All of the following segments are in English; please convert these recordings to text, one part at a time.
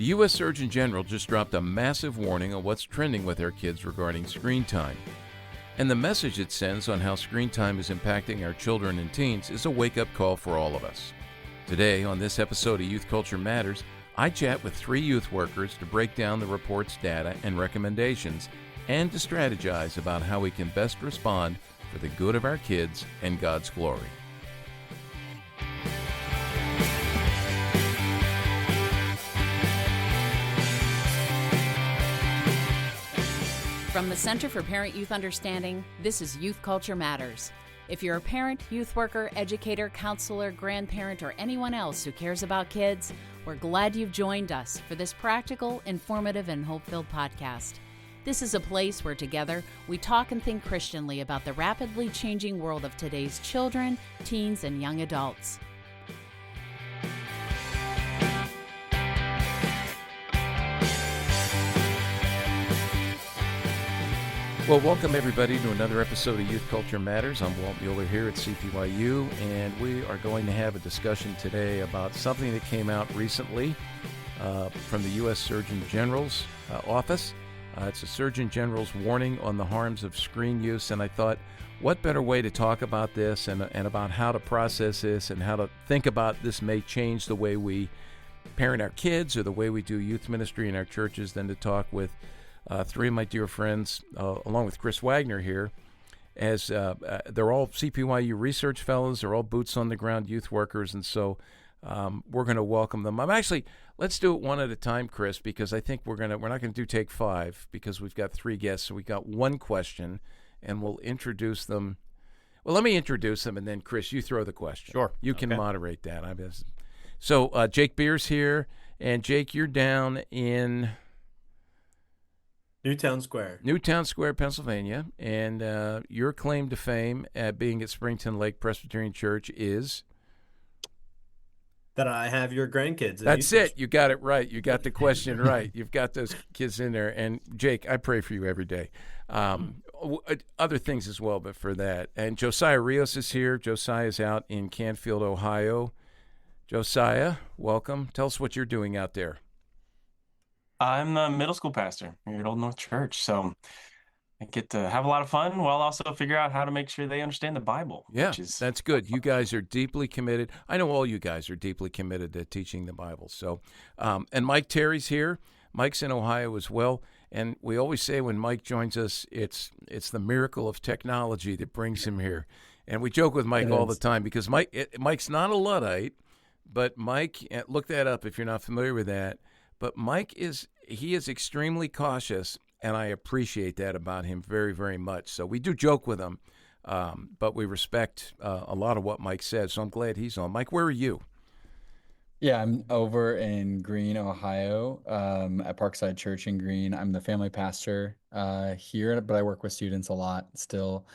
The U.S. Surgeon General just dropped a massive warning on what's trending with our kids regarding screen time. And the message it sends on how screen time is impacting our children and teens is a wake-up call for all of us. Today, on this episode of Youth Culture Matters, I chat with 3 youth workers to break down the report's data and recommendations and to strategize about how we can best respond for the good of our kids and God's glory. From the Center for Parent-Youth Understanding, this is Youth Culture Matters. If you're a parent, youth worker, educator, counselor, grandparent, or anyone else who cares about kids, we're glad you've joined us for this practical, informative, and hope-filled podcast. This is a place where together we talk and think Christianly about the rapidly changing world of today's children, teens, and young adults. Well, welcome everybody to another episode of Youth Culture Matters. I'm Walt Mueller here at CPYU, and we are going to have a discussion today about something that came out recently from the U.S. Surgeon General's office. It's a Surgeon General's warning on the harms of screen use, and I thought, what better way to talk about this and about how to process this and how to think about this may change the way we parent our kids or the way we do youth ministry in our churches than to talk with 3 of my dear friends, along with Chris Wagner here, as they're all CPYU research fellows. They're all boots on the ground youth workers, and so we're going to welcome them. Let's do it one at a time, Chris, because I think we're not going to do take 5 because we've got 3 guests. So we got one question, and we'll introduce them. Well, let me introduce them, and then Chris, you throw the question. Sure, you can moderate that. So Jake Beer's here, and Jake, you're down in Newtown Square, Pennsylvania, and your claim to fame at being at Springton Lake Presbyterian Church is? That I have your grandkids. That's it. You got it right. You got the question right. You've got those kids in there. And, Jake, I pray for you every day. Other things as well, but for that. And Josiah Rios is here. Josiah is out in Canfield, Ohio. Josiah, welcome. Tell us what you're doing out there. I'm the middle school pastor here at Old North Church, so I get to have a lot of fun while also figure out how to make sure they understand the Bible. Yeah, that's good. You guys are deeply committed. I know all you guys are deeply committed to teaching the Bible. So, and Mike Terry's here. Mike's in Ohio as well. And we always say when Mike joins us, it's the miracle of technology that brings him here. And we joke with Mike all the time because Mike's not a Luddite, but Mike, look that up if you're not familiar with that. But Mike is extremely cautious, and I appreciate that about him very, very much. So we do joke with him, but we respect a lot of what Mike says. So I'm glad he's on. Mike, where are you? Yeah, I'm over in Greene, Ohio, at Parkside Church in Greene. I'm the family pastor here, but I work with students a lot still.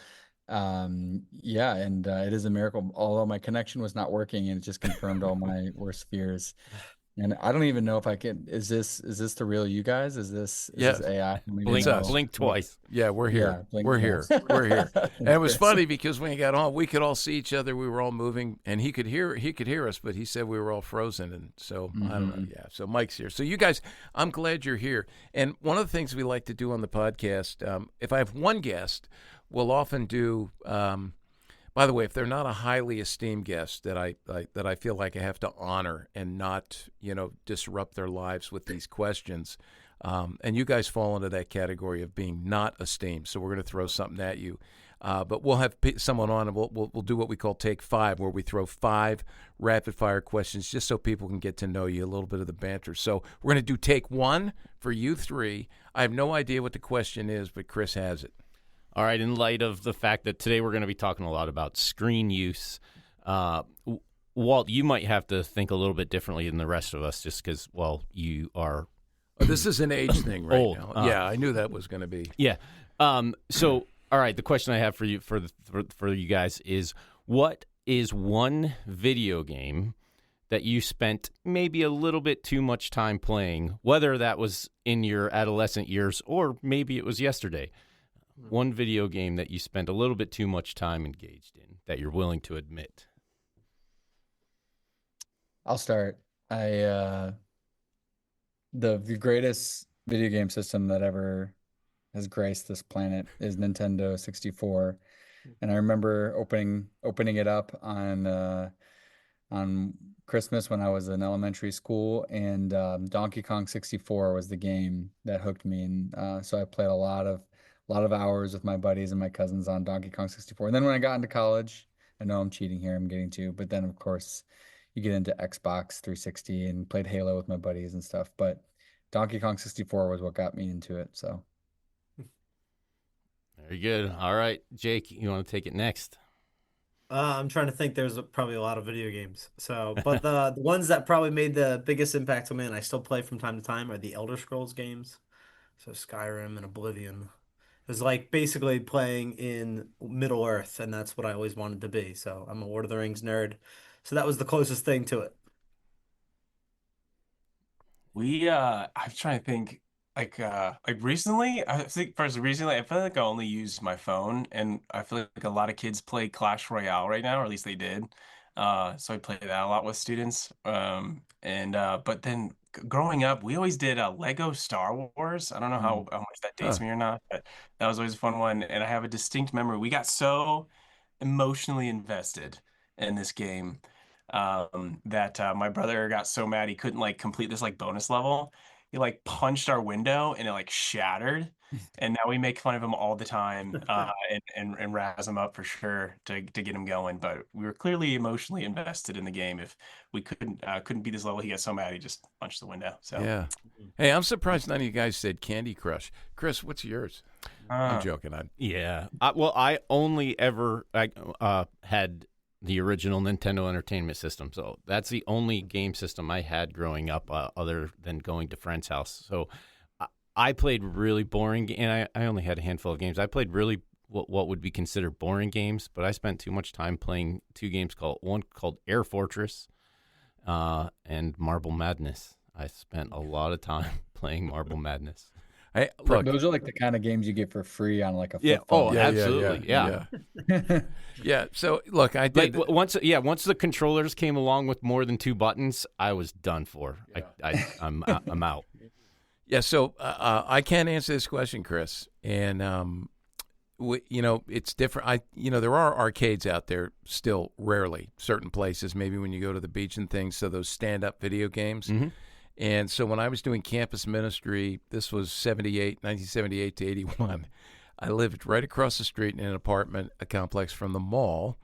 And it is a miracle, although my connection was not working, and it just confirmed all my worst fears. And I don't even know if I can. Is this the real you guys? Is this AI? Blink twice. Yeah, we're here. Yeah, we're here. And it was funny because when he got on, we could all see each other. We were all moving, and he could hear us, but he said we were all frozen. And so I don't know. Yeah. So Mike's here. So you guys, I'm glad you're here. And one of the things we like to do on the podcast, if I have one guest, we'll often do. By the way, if they're not a highly esteemed guest that I feel like I have to honor and not, disrupt their lives with these questions, and you guys fall into that category of being not esteemed, so we're going to throw something at you. But we'll have someone on, and we'll do what we call Take 5, where we throw 5 rapid-fire questions just so people can get to know you, a little bit of the banter. So we're going to do Take 1 for you 3. I have no idea what the question is, but Chris has it. All right, in light of the fact that today we're going to be talking a lot about screen use, Walt, you might have to think a little bit differently than the rest of us just because, you are... This is an age thing right old. Now. Yeah, I knew that was going to be. Yeah. So, all right, the question I have for you, for you guys is, what is one video game that you spent maybe a little bit too much time playing, whether that was in your adolescent years or maybe it was yesterday? One video game that you spent a little bit too much time engaged in that you're willing to admit. I'll start. I the greatest video game system that ever has graced this planet is Nintendo 64. And I remember opening it up on Christmas when I was in elementary school, and Donkey Kong 64 was the game that hooked me, and so I played a lot of hours with my buddies and my cousins on Donkey Kong 64. And then when I got into college, I know I'm cheating here, I'm getting to, but then of course you get into Xbox 360 and played Halo with my buddies and stuff. But Donkey Kong 64 was what got me into it. So Very good. All right, Jake, you want to take it next? I'm trying to think. There's probably a lot of video games. So, but the ones that probably made the biggest impact on me, and I still play from time to time, are the Elder Scrolls games. So Skyrim and Oblivion. It was like basically playing in Middle Earth, and that's what I always wanted to be. So I'm a Lord of the Rings nerd. So that was the closest thing to it. I'm trying to think like recently, I feel like I only use my phone, and I feel like a lot of kids play Clash Royale right now, or at least they did. So I play that a lot with students. And but then growing up, we always did Lego Star Wars. I don't know how much that dates Huh. me or not, but that was always a fun one. And I have a distinct memory. We got so emotionally invested in this game that my brother got so mad he couldn't like complete this like bonus level. He like punched our window and it like shattered. And now we make fun of him all the time and razz him up for sure to get him going. But we were clearly emotionally invested in the game. If we couldn't beat this level, he got so mad he just punched the window. So Yeah. Hey, I'm surprised none of you guys said Candy Crush. Chris, what's yours? I'm joking. Yeah. I only ever had the original Nintendo Entertainment System. So that's the only game system I had growing up other than going to friends' house. So I played really boring, and I only had a handful of games. I played really what would be considered boring games, but I spent too much time playing two games one called Air Fortress and Marble Madness. I spent a lot of time playing Marble Madness. Hey, look, those are like the kind of games you get for free on like a Yeah. flip Oh, phone. absolutely. Yeah. Yeah. So look, I did. Like once the controllers came along with more than two buttons, I was done for. I'm out. Yeah. So I can't answer this question, Chris, and it's different. There are arcades out there still, rarely, certain places. Maybe when you go to the beach and things. So those stand-up video games. Mm-hmm. And so when I was doing campus ministry, this was 1978 to 81. I lived right across the street in an apartment complex from the mall,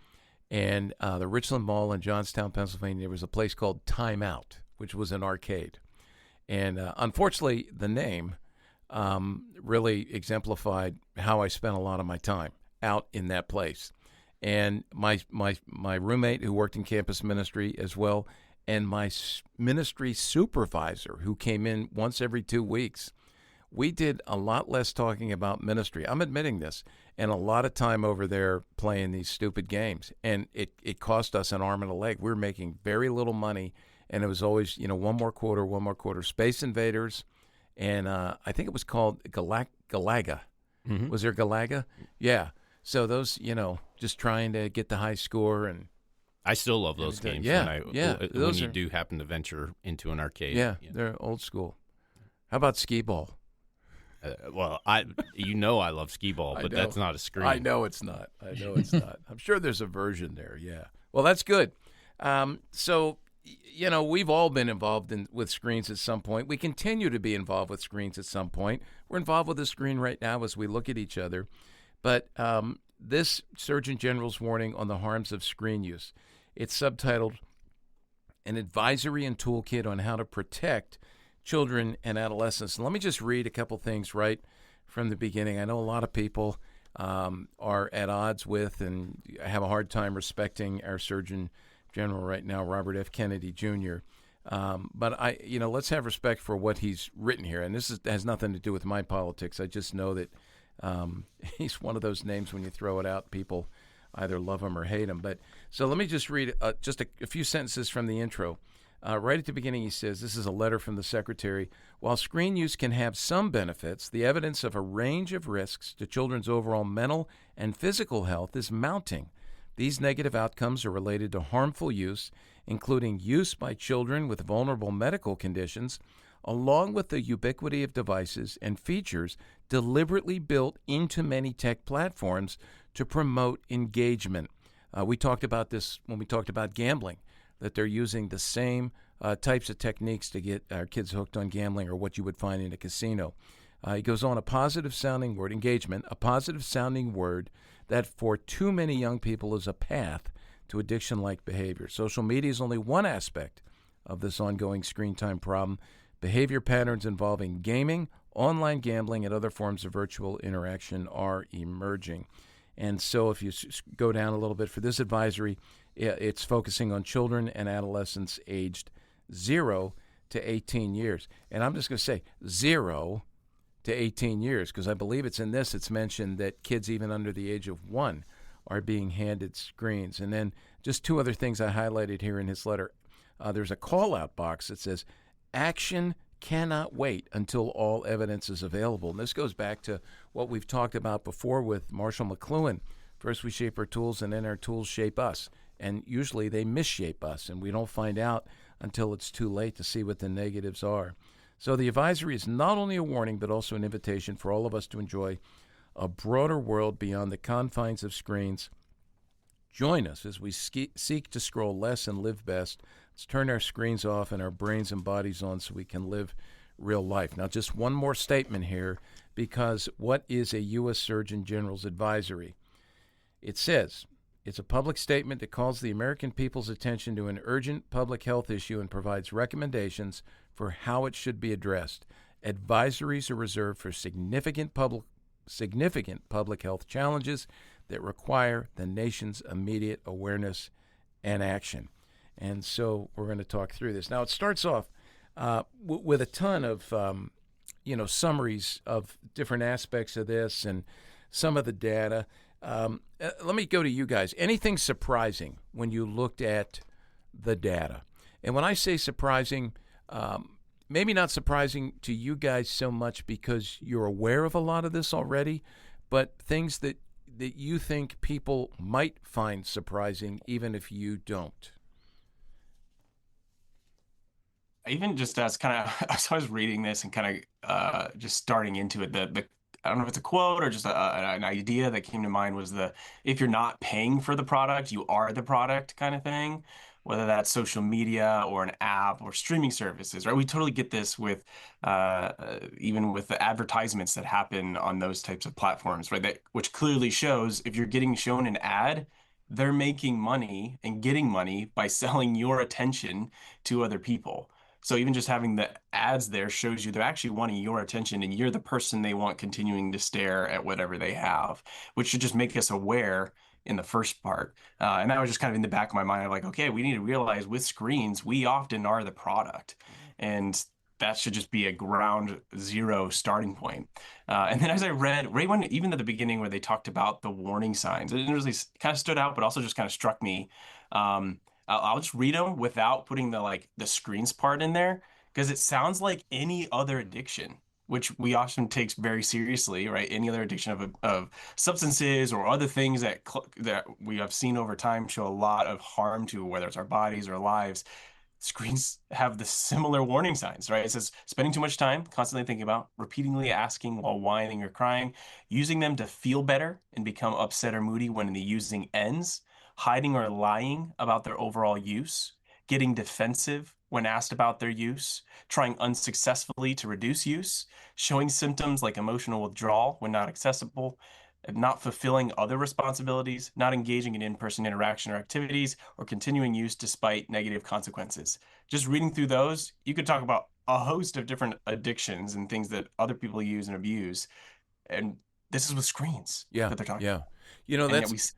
and the Richland Mall in Johnstown, Pennsylvania. There was a place called Time Out, which was an arcade. And unfortunately, the name really exemplified how I spent a lot of my time out in that place. And my roommate who worked in campus ministry as well, and my ministry supervisor who came in once every 2 weeks, we did a lot less talking about ministry. I'm admitting this. And a lot of time over there playing these stupid games. And it cost us an arm and a leg. We were making very little money. And it was always, one more quarter. Space Invaders. And I think it was called Galaga. Mm-hmm. Was there Galaga? Yeah. So those, just trying to get the high score. And I still love those games. Yeah, when you do happen to venture into an arcade. Yeah, they're old school. How about skee ball? I love skee ball, but that's not a screen. I know it's not. I'm sure there's a version there. Yeah. Well, that's good. So, we've all been involved with screens at some point. We continue to be involved with screens at some point. We're involved with the screen right now as we look at each other. But this Surgeon General's warning on the harms of screen use, it's subtitled An Advisory and Toolkit on How to Protect Children and Adolescents. And let me just read a couple things right from the beginning. I know a lot of people are at odds with and have a hard time respecting our Surgeon General right now, Robert F. Kennedy Jr. But let's have respect for what he's written here. And this has nothing to do with my politics. I just know that he's one of those names when you throw it out, people either love him or hate him. But so let me just read just a few sentences from the intro. Right at the beginning, he says, this is a letter from the secretary. While screen use can have some benefits, the evidence of a range of risks to children's overall mental and physical health is mounting. These negative outcomes are related to harmful use, including use by children with vulnerable medical conditions, along with the ubiquity of devices and features deliberately built into many tech platforms to promote engagement. We talked about this when we talked about gambling, that they're using the same types of techniques to get our kids hooked on gambling or what you would find in a casino. He goes on, a positive-sounding word, engagement, a positive-sounding word that for too many young people is a path to addiction-like behavior. Social media is only one aspect of this ongoing screen time problem. Behavior patterns involving gaming, online gambling, and other forms of virtual interaction are emerging. And so if you go down a little bit for this advisory, it's focusing on children and adolescents aged 0 to 18 years. And I'm just going to say 0 to 18 years, because I believe it's in this, it's mentioned that kids even under the age of 1 are being handed screens. And then just 2 other things I highlighted here in his letter. There's a call-out box that says, action cannot wait until all evidence is available. And this goes back to what we've talked about before with Marshall McLuhan. First we shape our tools, and then our tools shape us. And usually they misshape us, and we don't find out until it's too late to see what the negatives are. So the advisory is not only a warning, but also an invitation for all of us to enjoy a broader world beyond the confines of screens. Join us as we seek to scroll less and live best. Let's turn our screens off and our brains and bodies on so we can live real life. Now, just one more statement here, because what is a U.S. Surgeon General's advisory? It says, it's a public statement that calls the American people's attention to an urgent public health issue and provides recommendations for how it should be addressed. Advisories are reserved for significant public health challenges that require the nation's immediate awareness and action. And so we're going to talk through this. Now, it starts off with a ton of, summaries of different aspects of this and some of the data. Let me go to you guys. Anything surprising when you looked at the data? And when I say surprising, maybe not surprising to you guys so much because you're aware of a lot of this already, but things that you think people might find surprising even if you don't. Even just as kind of, as I was reading this and kind of just starting into it, I don't know if it's a quote or just an idea that came to mind was if you're not paying for the product, you are the product kind of thing, whether that's social media or an app or streaming services, right? We totally get this with even with the advertisements that happen on those types of platforms, right? Which clearly shows if you're getting shown an ad, they're making money and getting money by selling your attention to other people. So even just having the ads there shows you they're actually wanting your attention and you're the person they want continuing to stare at whatever they have, which should just make us aware in the first part. And that was just kind of in the back of my mind of like, okay, we need to realize with screens, we often are the product. And that should just be a ground zero starting point. And then as I read, right when, even at the beginning where they talked about the warning signs, it really kind of stood out, but also just kind of struck me. I'll just read them without putting the screens part in there, because it sounds like any other addiction, which we often take very seriously, right? Any other addiction of substances or other things that we have seen over time show a lot of harm to, whether it's our bodies or lives. Screens have the similar warning signs, right? It says spending too much time constantly thinking about, repeatedly asking while whining or crying, using them to feel better and become upset or moody when the using ends, hiding or lying about their overall use, getting defensive when asked about their use, trying unsuccessfully to reduce use, showing symptoms like emotional withdrawal when not accessible, not fulfilling other responsibilities, not engaging in in-person interaction or activities, or continuing use despite negative consequences. Just reading through those, you could talk about a host of different addictions and things that other people use and abuse. And this is with screens that they're talking about. You know, and that's...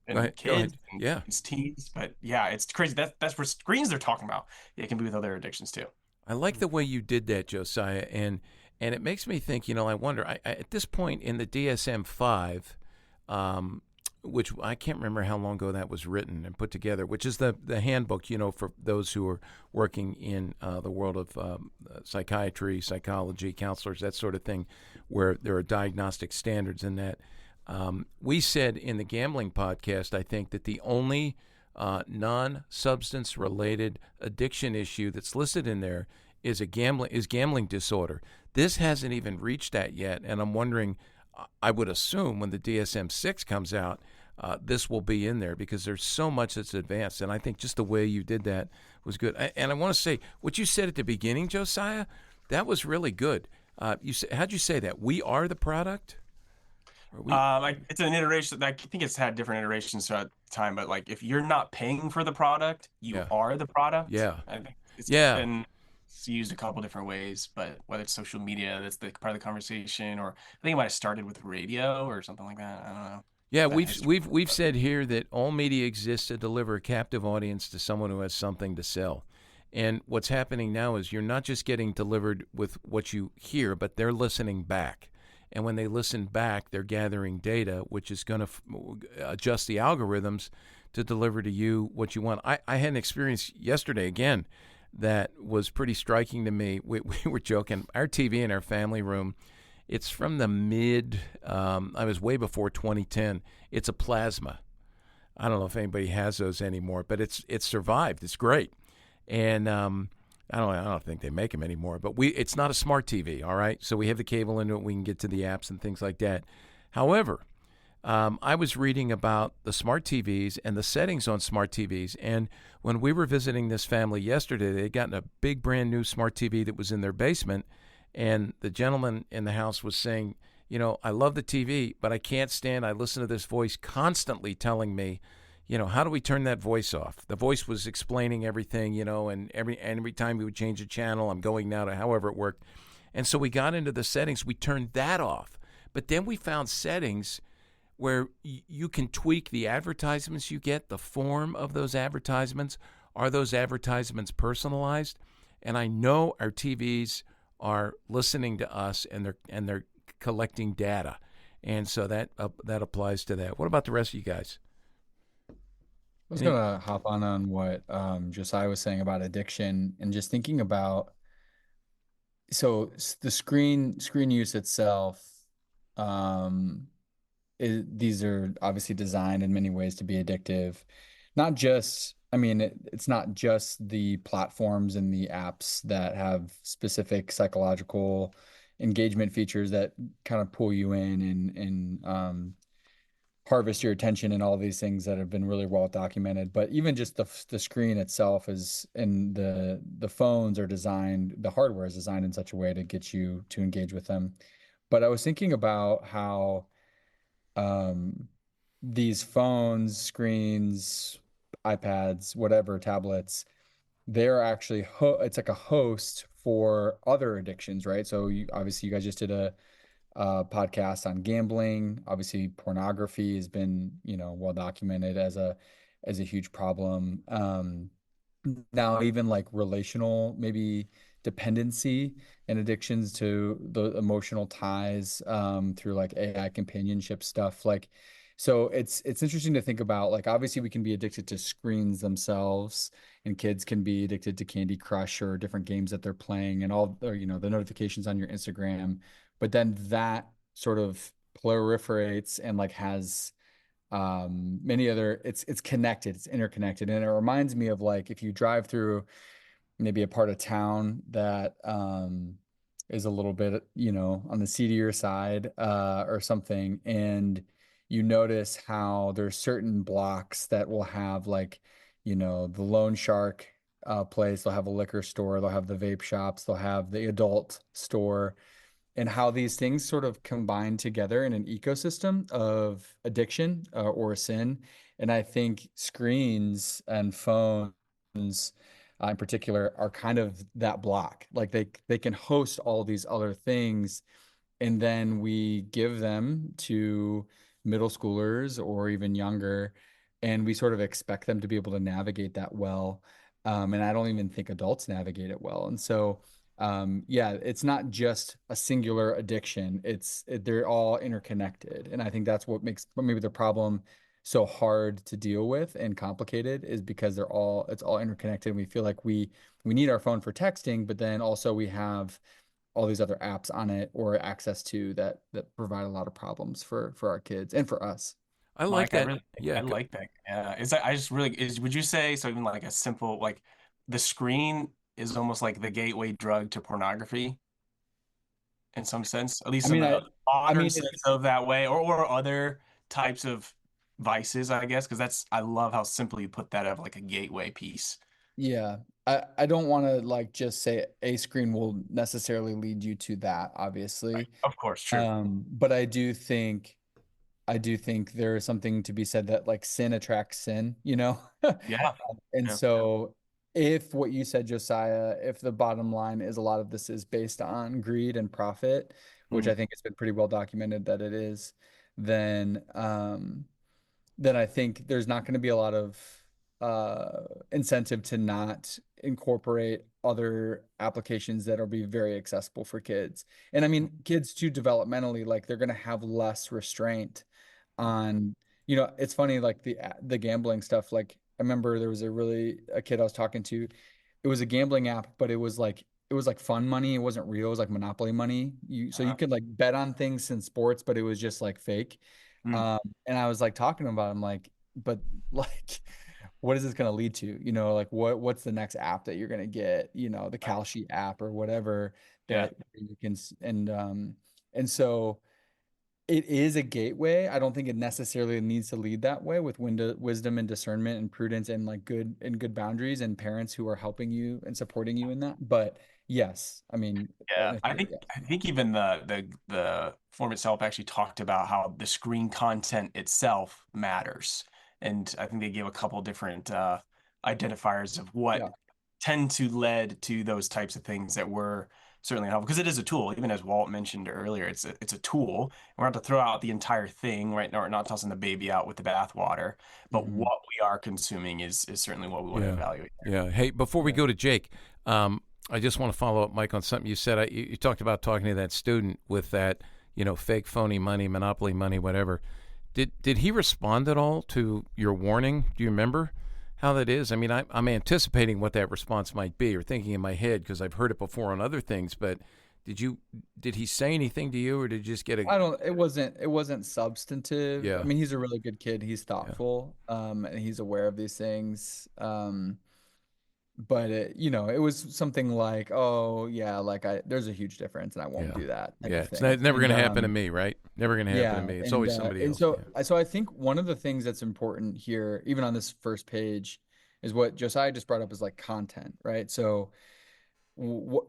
and kids and yeah, it's teens, but yeah, it's crazy. That's where screens they're talking about. It can be with other addictions too. I like the way you did that, Josiah, and it makes me think. I wonder. At this point in the DSM-5, which I can't remember how long ago that was written and put together, which is the handbook, for those who are working in the world of psychiatry, psychology, counselors, that sort of thing, where there are diagnostic standards in that. We said in the gambling podcast, I think, that the only non-substance related addiction issue that's listed in there is gambling disorder. This hasn't even reached that yet, and I'm wondering. I would assume when the DSM-6 comes out, this will be in there because there's so much that's advanced, and I think just the way you did that was good. And I want to say what you said at the beginning, Josiah, that was really good. How'd you say that? We are the product. It's an iteration. I think it's had different iterations throughout time, but like if you're not paying for the product, you are the product. Yeah. I think it's Yeah. been used a couple different ways, but whether it's social media, that's the part of the conversation, or I think it might have started with radio or something like that. I don't know. Yeah, That history. we've said here that all media exists to deliver a captive audience to someone who has something to sell. And what's happening now is you're not just getting delivered with what you hear, but they're listening back. And when they listen back, they're gathering data, which is going to adjust the algorithms to deliver to you what you want. I had an experience yesterday, again, that was pretty striking to me. We were joking. Our TV in our family room, it's from the I was way before 2010. It's a plasma. I don't know if anybody has those anymore, but it's survived. It's great. And I don't think they make them anymore, but it's not a smart TV, all right? So we have the cable into it. We can get to the apps and things like that. However, I was reading about the smart TVs and the settings on smart TVs, and when we were visiting this family yesterday, they'd gotten a big brand new smart TV that was in their basement, and the gentleman in the house was saying, I love the TV, but I listen to this voice constantly telling me, how do we turn that voice off? The voice was explaining everything, and every time we would change a channel, I'm going now to however it worked. And so we got into the settings, we turned that off, but then we found settings where you can tweak the advertisements you get, the form of those advertisements. Are those advertisements personalized? And I know our TVs are listening to us, and they're collecting data, and so that applies to that. What about the rest of you guys? I was gonna hop on what Josiah was saying about addiction, and just thinking about the screen use itself. These are obviously designed in many ways to be addictive. Not just, it's not just the platforms and the apps that have specific psychological engagement features that kind of pull you in and harvest your attention and all these things that have been really well documented. But even just the screen itself and the phones are designed, the hardware is designed in such a way to get you to engage with them. But I was thinking about how these phones, screens, iPads, whatever, tablets, they're actually it's like a host for other addictions, right? So obviously you guys just did a podcast on gambling. Obviously pornography has been, well documented as a huge problem. Now even like relational, maybe dependency and addictions to the emotional ties through like AI companionship stuff. Like, so it's interesting to think about, like, obviously we can be addicted to screens themselves, and kids can be addicted to Candy Crush or different games that they're playing and all, or, the notifications on your Instagram. But then that sort of proliferates and like has many other, it's connected, it's interconnected. And it reminds me of like, if you drive through maybe a part of town that is a little bit, on the seedier side or something, and you notice how there's certain blocks that will have like, the Loan Shark place, they'll have a liquor store, they'll have the vape shops, they'll have the adult store, and how these things sort of combine together in an ecosystem of addiction or sin. And I think screens and phones in particular are kind of that block. Like they can host all these other things, and then we give them to middle schoolers or even younger, and we sort of expect them to be able to navigate that well. And I don't even think adults navigate it well. And so it's not just a singular addiction. They're all interconnected. And I think that's what makes maybe the problem so hard to deal with and complicated, is because it's all interconnected. And we feel like we need our phone for texting, but then also we have all these other apps on it or access to that provide a lot of problems for our kids and for us. I like that. I like that. Yeah. Would you say, so even like a simple, like the screen is almost like the gateway drug to pornography in some sense, at I least in mean, the I modern mean, sense of that way, or other types of vices, I guess, because I love how simply you put that of like a gateway piece. yeah, I don't want to like just say a screen will necessarily lead you to that, obviously. Of course, true. But I do think there is something to be said that like sin attracts sin, you know? Yeah. And Yeah. so if what you said, Josiah, if the bottom line is a lot of this is based on greed and profit, which Mhm. I think it's been pretty well documented that it is, then then I think there's not going to be a lot of incentive to not incorporate other applications that'll be very accessible for kids. And I mean, kids too, developmentally, like they're going to have less restraint on, it's funny, like the gambling stuff. Like I remember there was a kid I was talking to. It was a gambling app, but it was like fun money. It wasn't real. It was like Monopoly money. So you Uh, could like bet on things in sports, but it was just like fake. mm, And I was like talking about, I'm like, but like, what is this going to lead to? Like what's the next app that you're going to get? The right. Cal Sheet app or whatever Yeah. that you can, and so it is a gateway. I don't think it necessarily needs to lead that way with wisdom and discernment and prudence and like good boundaries and parents who are helping you and supporting you in that. But yes, I mean, Yeah, I I think think I think even the form itself actually talked about how the screen content itself matters, and I think they gave a couple different identifiers of what yeah, tend to lead to those types of things that were certainly helpful because it is a tool. Even as Walt mentioned earlier, it's a tool. We're not to throw out the entire thing right now. We're not tossing the baby out with the bathwater, but hmm what we are consuming is certainly what we want to Yeah. evaluate there. Yeah. Hey, before we yeah, go to Jake, I just want to follow up, Mike, on something you said. You talked about talking to that student with that, fake, phony money, monopoly money, whatever. Did he respond at all to your warning? Do you remember how that is? I mean, I'm anticipating what that response might be, or thinking in my head because I've heard it before on other things. But did he say anything to you, or did you just get a I don't, it wasn't substantive. I yeah, mean, he's a really good kid. He's yeah, thoughtful, and he's aware of these things. But it was something like, oh yeah, like there's a huge difference and I won't yeah, do that type yeah? of It's thing. never going And to happen to me, right? Never going to happen to yeah, me. It's and always somebody and else. so Yeah, so I think one of the things that's important here, even on this first page, is what Josiah just brought up is like content, right? So what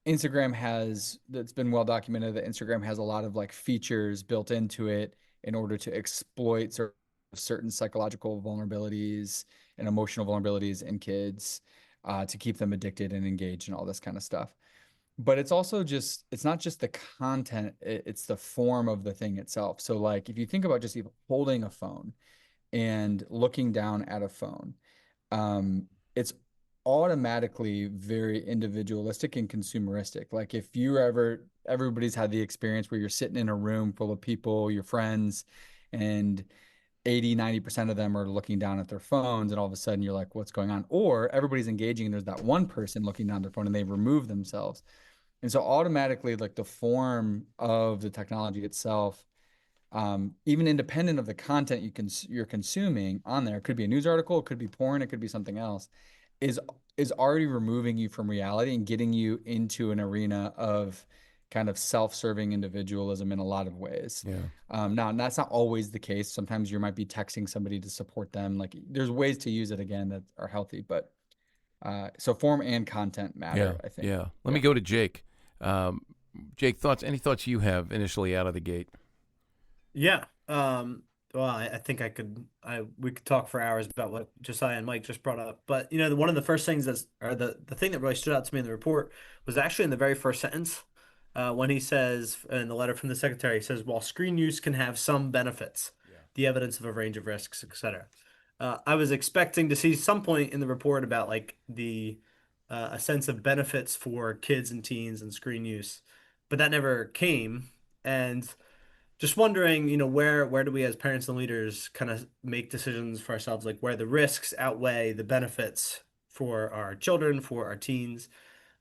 Instagram has, that's been well documented, that Instagram has a lot of like features built into it in order to exploit certain psychological vulnerabilities and emotional vulnerabilities in kids, to keep them addicted and engaged and all this kind of stuff. But it's not just the content, it's the form of the thing itself. So like if you think about just even holding a phone and looking down at a phone, it's automatically very individualistic and consumeristic. Like if everybody's had the experience where you're sitting in a room full of people, your friends, and 80-90% of them are looking down at their phones, and all of a sudden you're like, what's going on? Or everybody's engaging and there's that one person looking down their phone and they remove themselves. And so automatically, like the form of the technology itself, even independent of the content you're consuming on there, it could be a news article, it could be porn, it could be something else, is is already removing you from reality and getting you into an arena of kind of self-serving individualism in a lot of ways. yeah, Now, that's not always the case. Sometimes you might be texting somebody to support them. Like there's ways to use it again that are healthy, but so form and content yeah, matter, I think. yeah. Let me Yeah. go to Jake. Um, Jake, thoughts? Any thoughts you have initially out of the gate? Yeah. Well, I think we could talk for hours about what Josiah and Mike just brought up. But one of the first things or the thing that really stood out to me in the report was actually in the very first sentence, when he says in the letter from the secretary, he says, while screen use can have some benefits, Yeah. the evidence of a range of risks, etc. I was expecting to see some point in the report about like the a sense of benefits for kids and teens and screen use, but that never came. And just wondering, where do we as parents and leaders kind of make decisions for ourselves, like where the risks outweigh the benefits for our children, for our teens,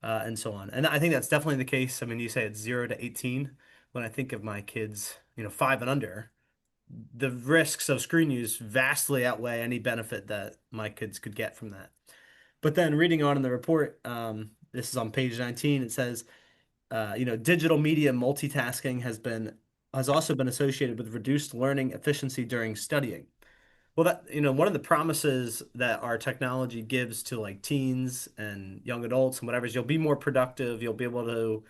and so on. And I think that's definitely the case. I mean, you say it's 0 to 18. When I think of my kids, 5 and under, the risks of screen use vastly outweigh any benefit that my kids could get from that. But then reading on in the report, this is on page 19, it says, digital media multitasking has also been associated with reduced learning efficiency during studying. Well, one of the promises that our technology gives to like teens and young adults and whatever is you'll be more productive, you'll be able to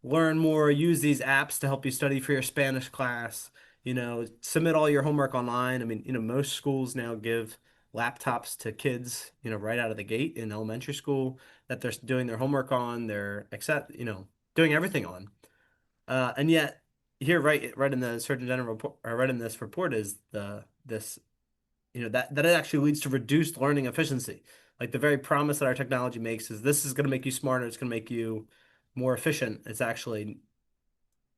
learn more, use these apps to help you study for your Spanish class, submit all your homework online. I mean, most schools now give laptops to kids, right out of the gate in elementary school that they're doing their homework on, doing everything on. And yet here, right in the Surgeon General report, or right in this report is this that it actually leads to reduced learning efficiency. Like the very promise that our technology makes is this is going to make you smarter, it's going to make you more efficient. It's actually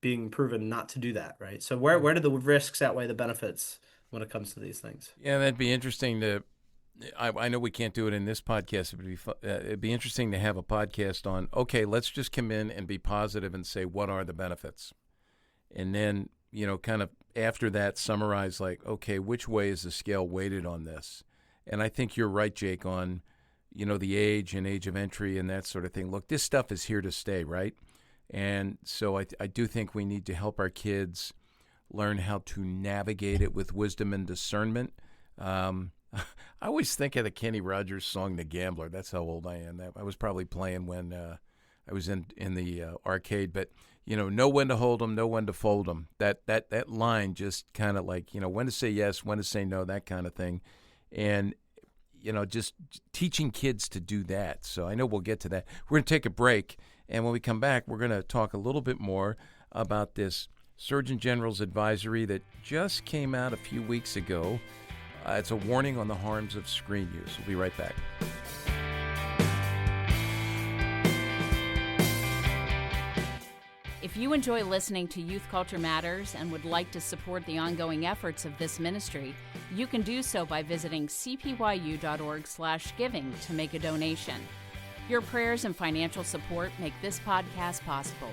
being proven not to do that, right? So where do the risks outweigh the benefits when it comes to these things? Yeah, that'd be interesting to. I know we can't do it in this podcast. It'd be interesting to have a podcast on. Okay, let's just come in and be positive and say what are the benefits, and then kind of after that summarize like, okay, which way is the scale weighted on this? And I think you're right, Jake, on the age and age of entry and that sort of thing. Look, this stuff is here to stay, right? And so I do think we need to help our kids learn how to navigate it with wisdom and discernment. I always think of the Kenny Rogers song "The Gambler." That's how old I am. I was probably playing when I was in the arcade, but know when to hold them, know when to fold them. That line just kind of like when to say yes, when to say no, that kind of thing, and just teaching kids to do that. So I know we'll get to that. We're going to take a break, and when we come back, we're going to talk a little bit more about this Surgeon General's advisory that just came out a few weeks ago. It's a warning on the harms of screen use. We'll be right back. If you enjoy listening to Youth Culture Matters and would like to support the ongoing efforts of this ministry, you can do so by visiting cpyu.org/giving to make a donation. Your prayers and financial support make this podcast possible.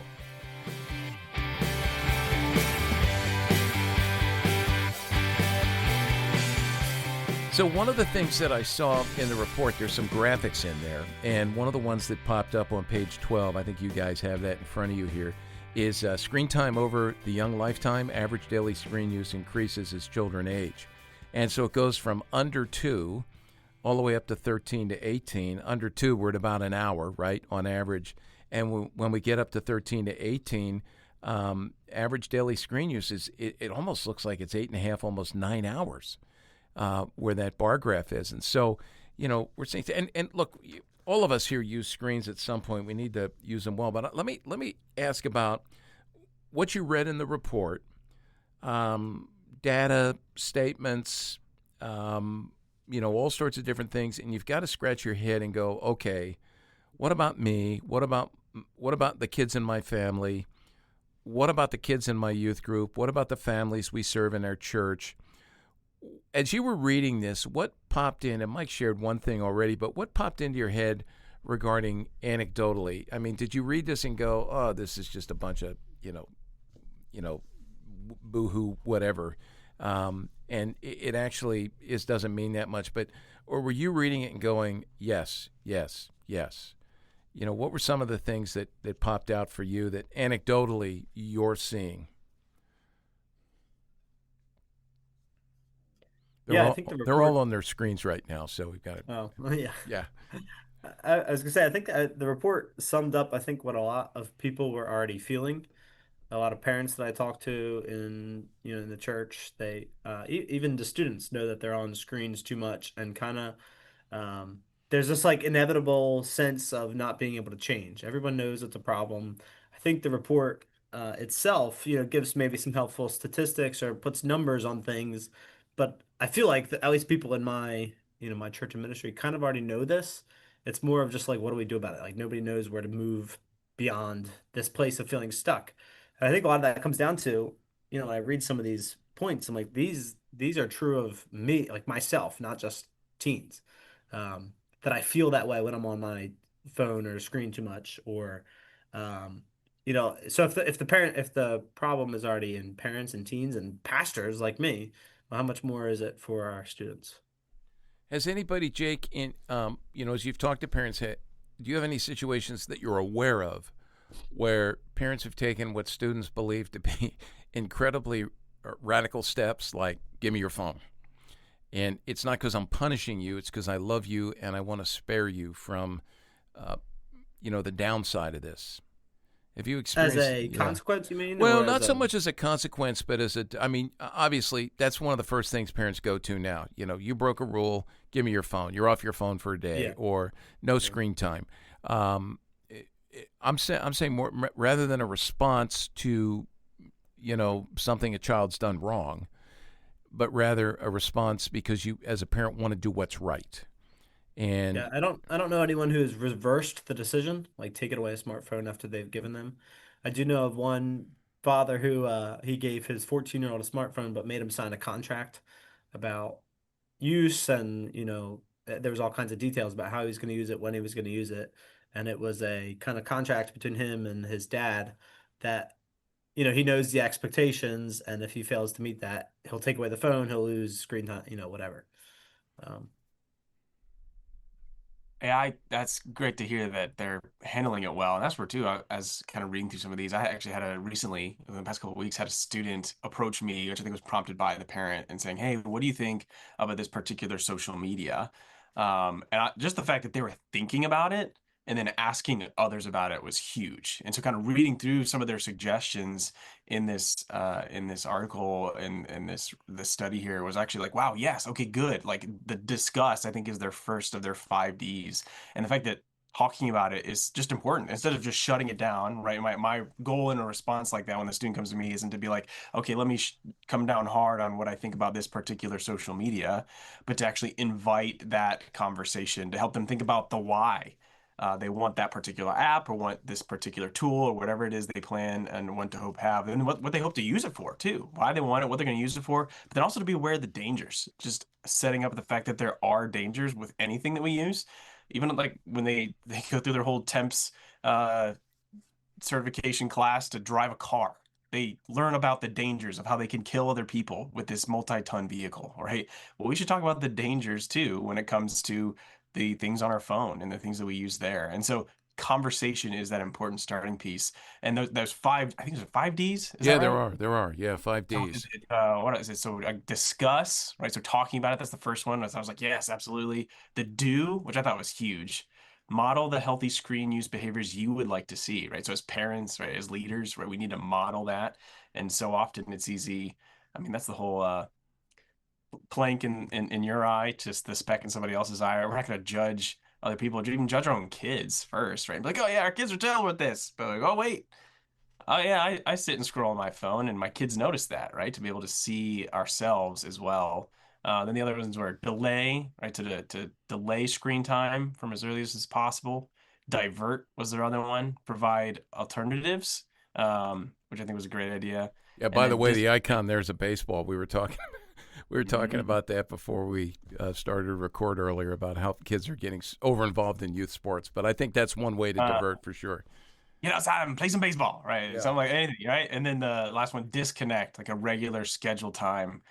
So one of the things that I saw in the report, there's some graphics in there, and one of the ones that popped up on page 12, I think you guys have that in front of you here, is screen time over the young lifetime. Average daily screen use increases as children age. And so it goes from under 2 all the way up to 13 to 18. Under 2, we're at about an hour, right, on average. And when we get up to 13 to 18, average daily screen use it almost looks like it's 8.5, almost 9 hours. Where that bar graph is. And so, we're saying, and look, all of us here use screens at some point. We need to use them well. But let me ask about what you read in the report, data, statements, all sorts of different things. And you've got to scratch your head and go, okay, what about me? What about the kids in my family? What about the kids in my youth group? What about the families we serve in our church? As you were reading this, what popped in, and Mike shared one thing already, but what popped into your head regarding anecdotally? I mean, did you read this and go, oh, this is just a bunch of, boo-hoo, whatever, and it actually doesn't mean that much, or were you reading it and going, yes, yes, yes? What were some of the things that popped out for you that anecdotally you're seeing? I think they're all on their screens right now, so we've got it. Oh, yeah. Yeah. I was gonna say, I think the report summed up, I think, what a lot of people were already feeling. A lot of parents that I talked to in the church, they even the students know that they're on screens too much, and kind of there's this like inevitable sense of not being able to change. Everyone knows it's a problem. I think the report itself, gives maybe some helpful statistics or puts numbers on things, but I feel like at least people in my church and ministry kind of already know this. It's more of just like, what do we do about it? Like nobody knows where to move beyond this place of feeling stuck. And I think a lot of that comes down to, when I read some of these points, I'm like, these are true of me, like myself, not just teens. That I feel that way when I'm on my phone or screen too much, or so if the problem is already in parents and teens and pastors like me, well, how much more is it for our students? Has anybody, Jake, as you've talked to parents, do you have any situations that you're aware of where parents have taken what students believe to be incredibly radical steps, like give me your phone? And it's not because I'm punishing you; it's because I love you and I want to spare you from, the downside of this. Have you experienced As a consequence, you mean? Well, or not as so a... much as a consequence, but obviously, that's one of the first things parents go to now. You broke a rule, give me your phone. You're off your phone for a day, Yeah. or no screen time. I'm saying more rather than a response to, something a child's done wrong, but rather a response because you, as a parent, want to do what's right. And Yeah, I don't know anyone who has reversed the decision, like taken away a smartphone after they've given them. I do know of one father who he gave his 14-year-old a smartphone, but made him sign a contract about use, and there was all kinds of details about how he was going to use it, when he was going to use it, and it was a kind of contract between him and his dad that he knows the expectations, and if he fails to meet that, he'll take away the phone, he'll lose screen time, whatever. Um, Yeah, that's great to hear that they're handling it well. And that's where too, as kind of reading through some of these, I actually recently, in the past couple of weeks, had a student approach me, which I think was prompted by the parent, and saying, "Hey, what do you think about this particular social media?" Just the fact that they were thinking about it and then asking others about it was huge. And so, kind of reading through some of their suggestions in this article and in this study here was actually like, wow, yes, okay, good. Like the discuss, I think, is their first of their 5 Ds, and the fact that talking about it is just important instead of just shutting it down, right? My goal in a response like that when the student comes to me isn't to be like, okay, let me come down hard on what I think about this particular social media, but to actually invite that conversation to help them think about the why. They want that particular app or want this particular tool or whatever it is they plan and want to hope have, and what they hope to use it for too, why they want it, what they're going to use it for, but then also to be aware of the dangers, just setting up the fact that there are dangers with anything that we use, even like when they go through their whole temps certification class to drive a car. They learn about the dangers of how they can kill other people with this multi-ton vehicle. Or hey, well, we should talk about the dangers too when it comes to the things on our phone and the things that we use there. And so conversation is that important starting piece. And those five, I think there's 5 Ds. Is yeah, that right? there are. Yeah, 5 Ds. What is it? So discuss, right? So talking about it, that's the first one. So I was like, yes, absolutely. The do, which I thought was huge. Model the healthy screen use behaviors you would like to see, right? So as parents, right, as leaders, right, we need to model that. And so often it's easy. I mean, that's the whole plank in your eye, just the speck in somebody else's eye. We're not going to judge other people, even judge our own kids first, right? Be like, oh yeah, our kids are terrible with this. But like, oh wait, oh yeah, I sit and scroll on my phone, and my kids notice that, right? To be able to see ourselves as well. Then the other ones were delay, right? To delay screen time from as early as possible. Divert was their other one. Provide alternatives, which I think was a great idea. Yeah. And By the then way, just the icon there's a baseball. We were talking. We were talking about that before we started to record earlier about how kids are getting over involved in youth sports. But I think that's one way to divert for sure. get outside and play some baseball, right? Yeah. Something like anything, right? And then the last one, disconnect, like a regular scheduled time.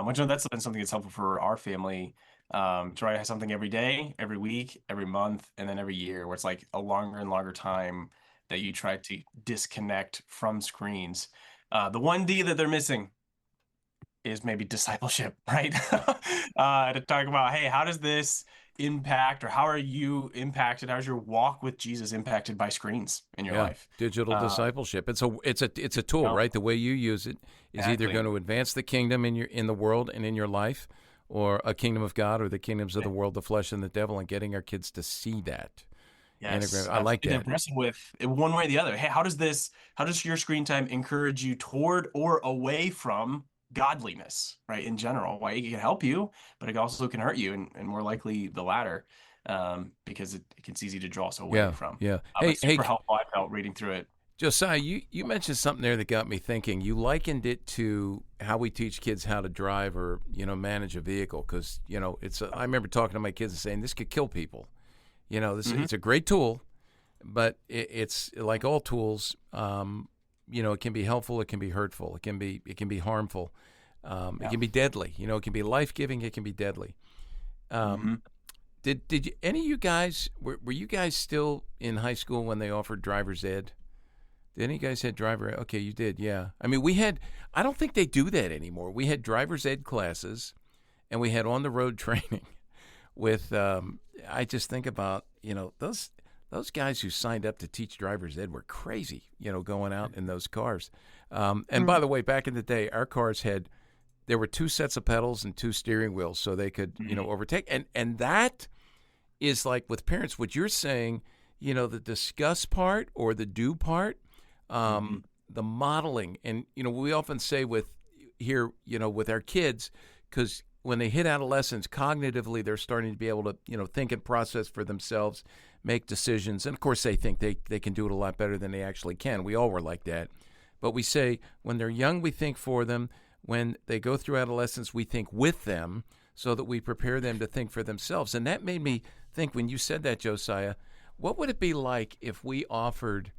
Which that's been something that's helpful for our family. Try to have something every day, every week, every month, and then every year, where it's like a longer and longer time that you try to disconnect from screens. The one D that they're missing is maybe discipleship, right? To talk about, hey, how does this impact, or how are you impacted? How's your walk with Jesus impacted by screens in your life? Digital discipleship. It's a tool, right? The way you use it is either going to advance the kingdom in the world and in your life, or a kingdom of God, or the kingdoms of the world, the flesh and the devil, and getting our kids to see that. Yes, I like that. they're wrestling with one way or the other. Hey, how does your screen time encourage you toward or away from godliness, right? In general, why it can help you, but it also can hurt you, and more likely the latter, because it's easy to draw us away from. Yeah. But super helpful, I felt, reading through it. Josiah, you mentioned something there that got me thinking. You likened it to how we teach kids how to drive or manage a vehicle, because I remember talking to my kids and saying this could kill people. It's a great tool, but it's like all tools. It can be helpful, it can be hurtful, it can be harmful, it can be deadly. It can be life-giving, it can be deadly. Um, Hmm. did you, any of you guys were you guys still in high school when they offered driver's ed? Did any of you guys had driver? Okay, you did, yeah. I mean, we had. I don't think they do that anymore. We had driver's ed classes, and we had on the road training. With I just think about those guys who signed up to teach driver's ed were crazy. Going out in those cars. And by the way, back in the day, our cars there were two sets of pedals and two steering wheels, so they could overtake. And that is like with parents, what you're saying, the discuss part or the do part, the modeling. And, we often say with our kids, because when they hit adolescence, cognitively, they're starting to be able to, think and process for themselves, make decisions. And of course, they think they can do it a lot better than they actually can. We all were like that. But we say when they're young, we think for them. When they go through adolescence, we think with them so that we prepare them to think for themselves. And that made me think when you said that, Josiah, what would it be like if we offered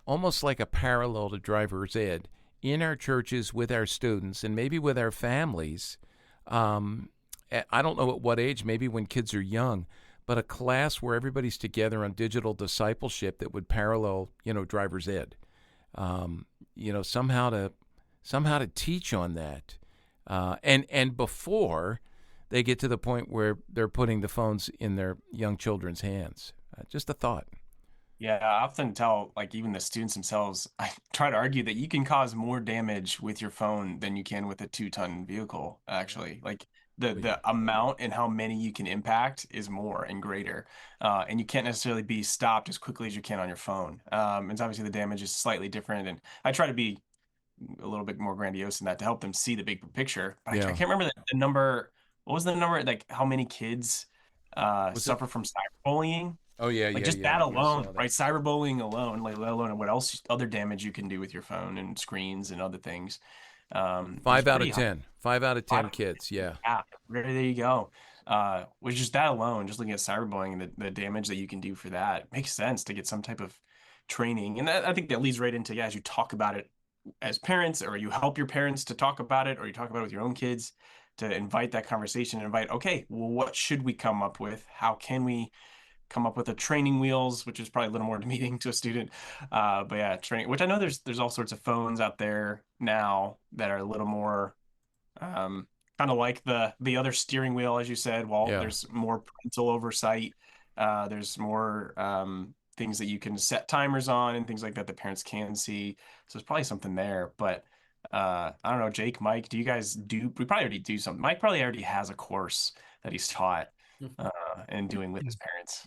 almost like a parallel to driver's ed in our churches with our students and maybe with our families? I don't know at what age, maybe when kids are young, but a class where everybody's together on digital discipleship that would parallel, driver's ed. Somehow to teach on that, and before they get to the point where they're putting the phones in their young children's hands. Just a thought. Yeah, I often tell like even the students themselves, I try to argue that you can cause more damage with your phone than you can with a 2-ton vehicle, actually. Like the amount and how many you can impact is more and greater. And you can't necessarily be stopped as quickly as you can on your phone. And obviously the damage is slightly different. And I try to be a little bit more grandiose than that to help them see the big picture. But I Yeah. can't remember the number. What was the number? Like how many kids Was it? suffer from cyberbullying? Oh yeah, Like yeah, just yeah. that I alone, saw that. right? Cyberbullying alone, like let alone what else other damage you can do with your phone and screens and other things. Is Five out of pretty high. 10. 5 out of 10 kids. Yeah. Yeah, there you go. With just that alone, just looking at cyberbullying and the damage that you can do for that, it makes sense to get some type of training. And I think that leads right into, yeah, as you talk about it as parents, or you help your parents to talk about it, or you talk about it with your own kids, to invite that conversation and invite, okay, well, what should we come up with? How can we come up with a training wheels, which is probably a little more demeaning to a student. But yeah, training, which I know there's all sorts of phones out there now that are a little more um, kind of like the other steering wheel, as you said. Well, Yeah. there's more parental oversight. There's more things that you can set timers on and things like that the parents can see. So there's probably something there. But I don't know, Jake, Mike, do you guys do? We probably already do something. Mike probably already has a course that he's taught uh, and doing with his parents.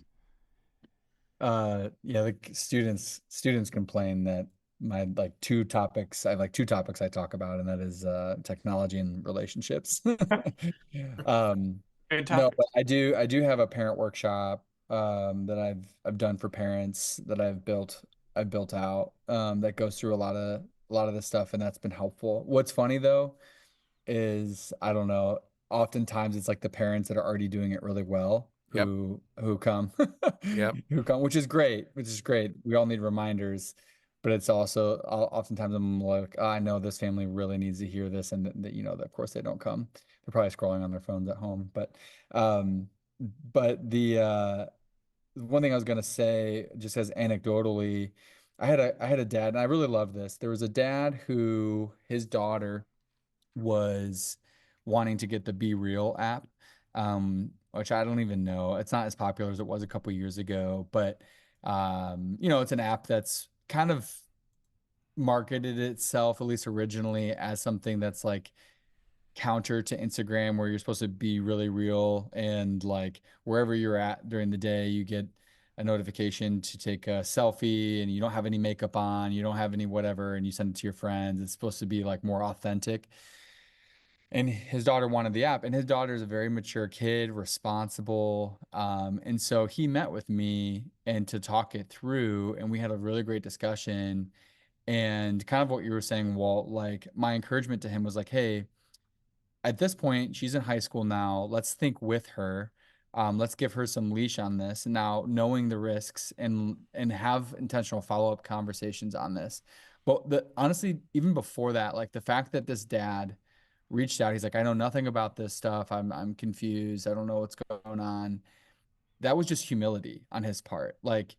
Yeah, the students complain that my like two topics, I have like two topics I talk about, and that is technology and relationships. Um, Good no, topic. but I do have a parent workshop that I've done for parents that I've built out that goes through a lot of this stuff, and that's been helpful. What's funny though is I don't know. Oftentimes it's like the parents that are already doing it really well Yep. who come Yep. who come, which is great, which is great. We all need reminders, but it's also oftentimes I'm like, oh, I know this family really needs to hear this, and that of course they don't come. They're probably scrolling on their phones at home, um, but the one thing I was gonna say, just as anecdotally, I had a dad, and I really love this. There was a dad who his daughter was wanting to get the Be Real app, which I don't even know. It's not as popular as it was a couple years ago, but it's an app that's kind of marketed itself, at least originally, as something that's like counter to Instagram, where you're supposed to be really real and like wherever you're at during the day, you get a notification to take a selfie and you don't have any makeup on, you don't have any whatever, and you send it to your friends. It's supposed to be like more authentic. And his daughter wanted the app, and his daughter is a very mature kid, responsible. And so he met with me and to talk it through, and we had a really great discussion. And kind of what you were saying, Walt, like my encouragement to him was like, hey, at this point, she's in high school now. Let's think with her. Let's give her some leash on this. Now, knowing the risks and have intentional follow-up conversations on this. But honestly, even before that, like the fact that this dad reached out. He's like, I know nothing about this stuff. I'm confused. I don't know what's going on. That was just humility on his part. Like,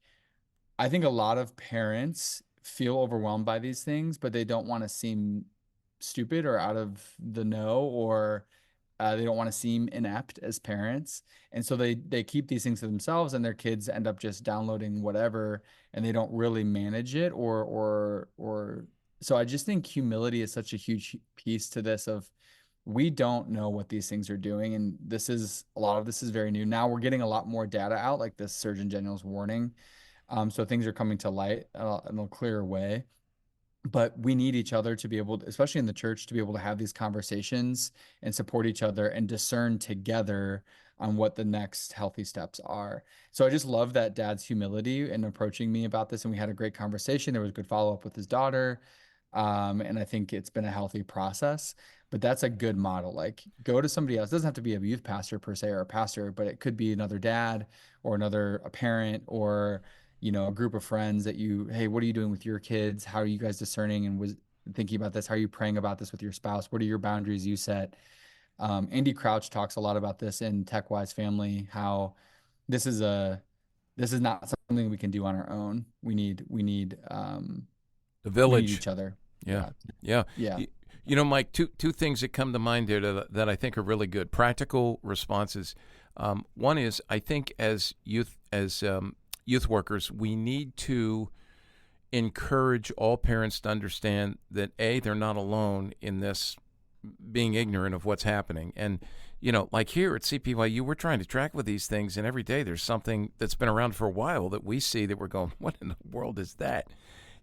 I think a lot of parents feel overwhelmed by these things, but they don't want to seem stupid or out of the know, or they don't want to seem inept as parents. And so they keep these things to themselves, and their kids end up just downloading whatever, and they don't really manage it, or so I just think humility is such a huge piece to this of we don't know what these things are doing, and this is a lot of this is very new. Now we're getting a lot more data out, like this Surgeon General's warning. So things are coming to light in a clearer way. But we need each other to be able to, especially in the church, to be able to have these conversations and support each other and discern together on what the next healthy steps are. So I just love that dad's humility in approaching me about this. And we had a great conversation. There was good follow up with his daughter. And I think it's been a healthy process. But that's a good model. Like, go to somebody else. It doesn't have to be a youth pastor per se or a pastor, but it could be another dad or a parent, or a group of friends that hey, what are you doing with your kids? How are you guys discerning and was thinking about this? How are you praying about this with your spouse? What are your boundaries you set? Andy Crouch talks a lot about this in TechWise Family, how this is not something we can do on our own. The We need village. each other. Yeah. Yeah. Yeah. Mike, two things that come to mind there that I think are really good practical responses. One is, I think as youth workers, we need to encourage all parents to understand that they're not alone in this, being ignorant of what's happening. And like here at CPYU, we're trying to track with these things, and every day there's something that's been around for a while that we see that we're going, what in the world is that?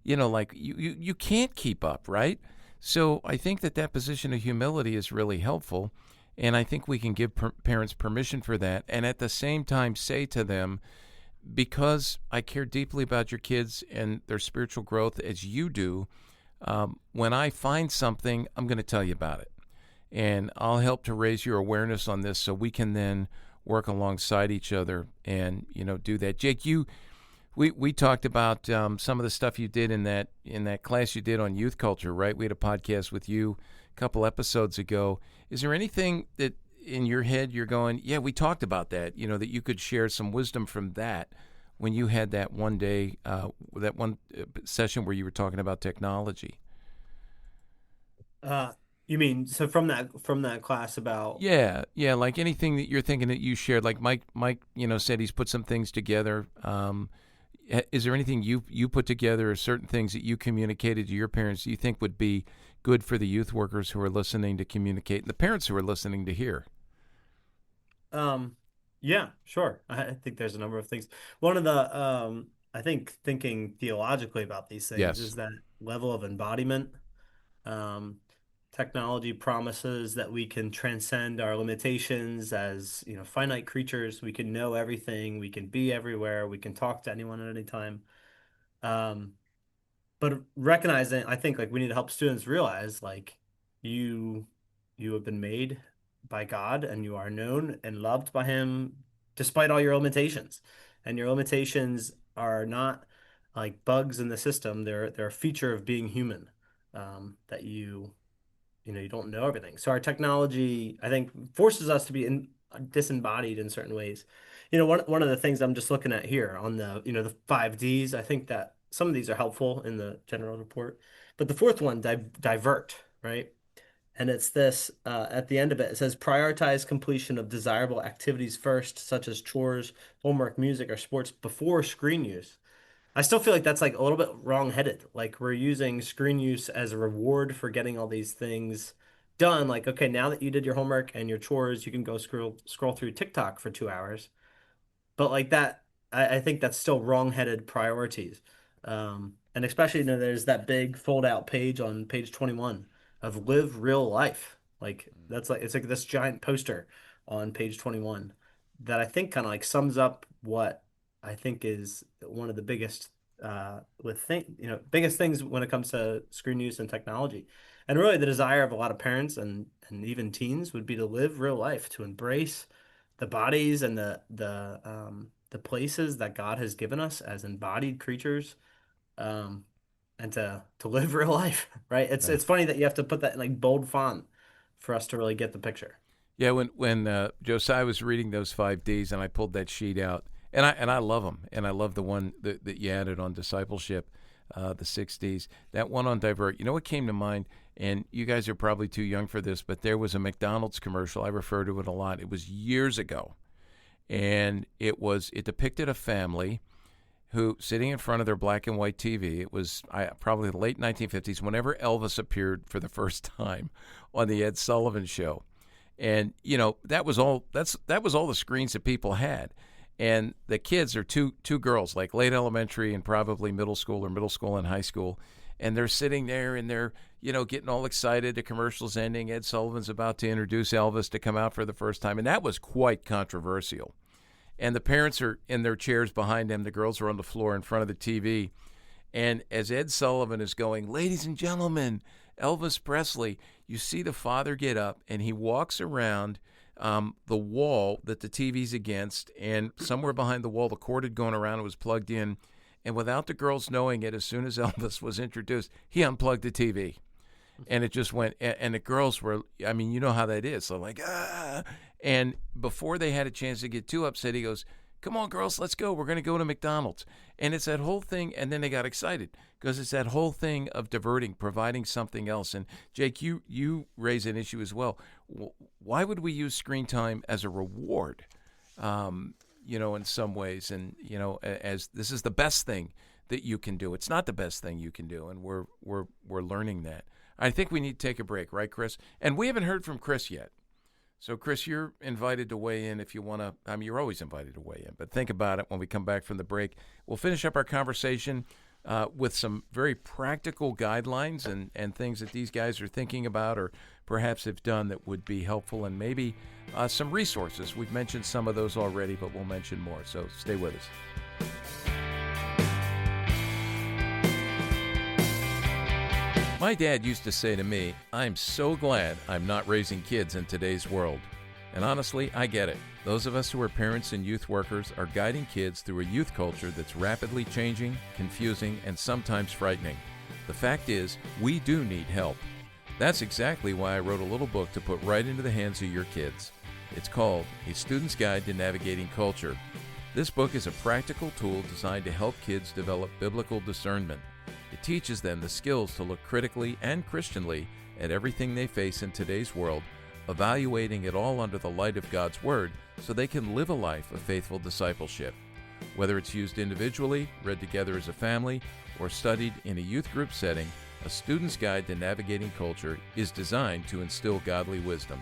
Like you can't keep up, right? So I think that position of humility is really helpful, and I think we can give parents permission for that, and at the same time say to them, because I care deeply about your kids and their spiritual growth as you do, when I find something, I'm going to tell you about it, and I'll help to raise your awareness on this so we can then work alongside each other and do that. Jake, we talked about some of the stuff you did in that class you did on youth culture, right? We had a podcast with you a couple episodes ago. Is there anything that in your head you're going, yeah, we talked about that, that you could share some wisdom from that when you had that one day, that one session where you were talking about technology? You mean so from that class about Yeah, like anything that you're thinking that you shared, like Mike, said he's put some things together. Is there anything you put together, or certain things that you communicated to your parents you think would be good for the youth workers who are listening to communicate, and the parents who are listening to hear? Yeah, sure. I think there's a number of things. One of the I think thinking theologically about these things Yes. is that level of embodiment. Um, Technology promises that we can transcend our limitations as, finite creatures. We can know everything, we can be everywhere, we can talk to anyone at any time. Um, but recognizing, I think like we need to help students realize like you you have been made by God, and you are known and loved by him despite all your limitations. And your limitations are not like bugs in the system. They're a feature of being human. That you don't know everything. So our technology, I think, forces us to be disembodied in certain ways. One of the things I'm just looking at here on the 5Ds, I think that some of these are helpful in the general report, but the fourth one, divert, right? And it's this at the end of it, it says prioritize completion of desirable activities first, such as chores, homework, music, or sports before screen use. I still feel like that's like a little bit wrong-headed. Like we're using screen use as a reward for getting all these things done. Like, okay, now that you did your homework and your chores, you can go scroll through TikTok for 2 hours. But like that, I think that's still wrong-headed priorities. And especially, there's that big fold-out page on page 21 of live real life. Like that's like it's like this giant poster on page 21 that I think kind of like sums up what I think is one of the biggest biggest things when it comes to screen use and technology. And really the desire of a lot of parents and even teens would be to live real life, to embrace the bodies and the places that God has given us as embodied creatures, and to live real life, right? It's Yeah. it's funny that you have to put that in like bold font for us to really get the picture. Yeah, when Josiah was reading those 5Ds, and I pulled that sheet out, and I love them, and I love the one that you added on discipleship, the 6Ds. That one on divert. You know what came to mind? And you guys are probably too young for this, but there was a McDonald's commercial. I refer to it a lot. It was years ago, and it depicted a family who sitting in front of their black and white TV. It was probably the late 1950s, whenever Elvis appeared for the first time on the Ed Sullivan Show. And that was all the screens that people had. And the kids are two girls, like late elementary and probably middle school and high school. And they're sitting there and they're, getting all excited. The commercial's ending. Ed Sullivan's about to introduce Elvis to come out for the first time. And that was quite controversial. And the parents are in their chairs behind them. The girls are on the floor in front of the TV. And as Ed Sullivan is going, ladies and gentlemen, Elvis Presley, you see the father get up and he walks around the wall that the TV's against, and somewhere behind the wall, the cord had gone around, it was plugged in. And without the girls knowing it, as soon as Elvis was introduced, he unplugged the TV. And it just went, and the girls were, you know how that is. So like, ah. And before they had a chance to get too upset, he goes, come on, girls, let's go. We're going to go to McDonald's. And it's that whole thing. And then they got excited because it's that whole thing of diverting, providing something else. And Jake, you raise an issue as well. Why would we use screen time as a reward, in some ways? And, as this is the best thing that you can do. It's not the best thing you can do. And we're learning that. I think we need to take a break, right, Chris? And we haven't heard from Chris yet. So, Chris, you're invited to weigh in if you want to. You're always invited to weigh in, but think about it when we come back from the break. We'll finish up our conversation with some very practical guidelines and things that these guys are thinking about or perhaps have done that would be helpful, and maybe some resources. We've mentioned some of those already, but we'll mention more. So stay with us. My dad used to say to me, I'm so glad I'm not raising kids in today's world. And honestly, I get it. Those of us who are parents and youth workers are guiding kids through a youth culture that's rapidly changing, confusing, and sometimes frightening. The fact is, we do need help. That's exactly why I wrote a little book to put right into the hands of your kids. It's called A Student's Guide to Navigating Culture. This book is a practical tool designed to help kids develop biblical discernment. It teaches them the skills to look critically and Christianly at everything they face in today's world, evaluating it all under the light of God's Word so they can live a life of faithful discipleship. Whether it's used individually, read together as a family, or studied in a youth group setting, A Student's Guide to Navigating Culture is designed to instill godly wisdom.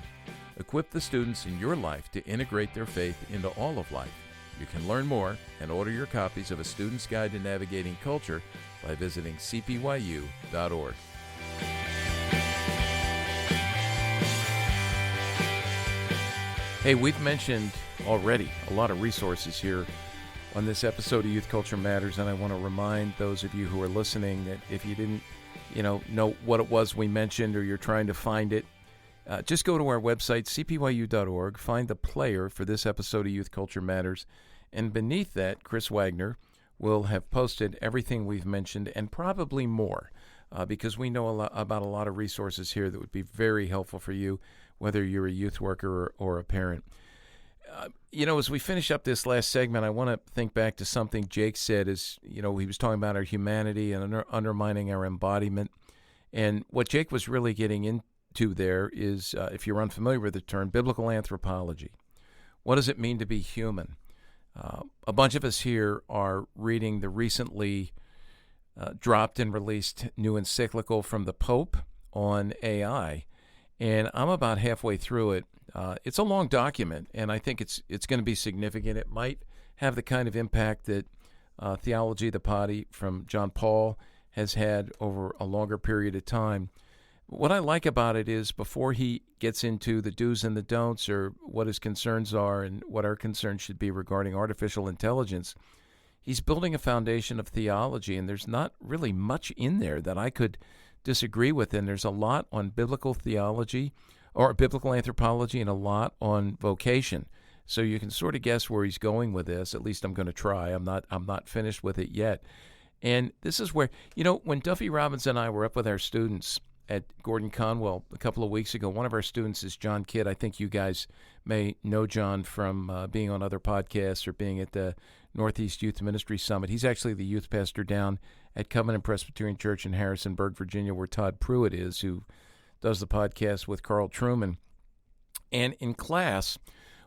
Equip the students in your life to integrate their faith into all of life. You can learn more and order your copies of A Student's Guide to Navigating Culture by visiting cpyu.org. Hey, we've mentioned already a lot of resources here on this episode of Youth Culture Matters, and I want to remind those of you who are listening that if you didn't, know what it was we mentioned or you're trying to find it, just go to our website, cpyu.org, find the player for this episode of Youth Culture Matters, and beneath that, Chris Wagner will have posted everything we've mentioned and probably more, because we know about a lot of resources here that would be very helpful for you, whether you're a youth worker or a parent. As we finish up this last segment, I want to think back to something Jake said he was talking about our humanity and undermining our embodiment. And what Jake was really getting into there is, if you're unfamiliar with the term, biblical anthropology. What does it mean to be human? A bunch of us here are reading the recently dropped and released new encyclical from the Pope on AI, and I'm about halfway through it. It's a long document, and I think it's going to be significant. It might have the kind of impact that Theology of the Body from John Paul has had over a longer period of time. What I like about it is before he gets into the do's and the don'ts or what his concerns are and what our concerns should be regarding artificial intelligence, he's building a foundation of theology, and there's not really much in there that I could disagree with. And there's a lot on biblical theology or biblical anthropology and a lot on vocation. So you can sort of guess where he's going with this. At least I'm going to try. I'm not finished with it yet. And this is where, when Duffy Robbins and I were up with our students at Gordon Conwell a couple of weeks ago. One of our students is John Kidd. I think you guys may know John from being on other podcasts or being at the Northeast Youth Ministry Summit. He's actually the youth pastor down at Covenant Presbyterian Church in Harrisonburg, Virginia, where Todd Pruitt is, who does the podcast with Carl Truman. And in class,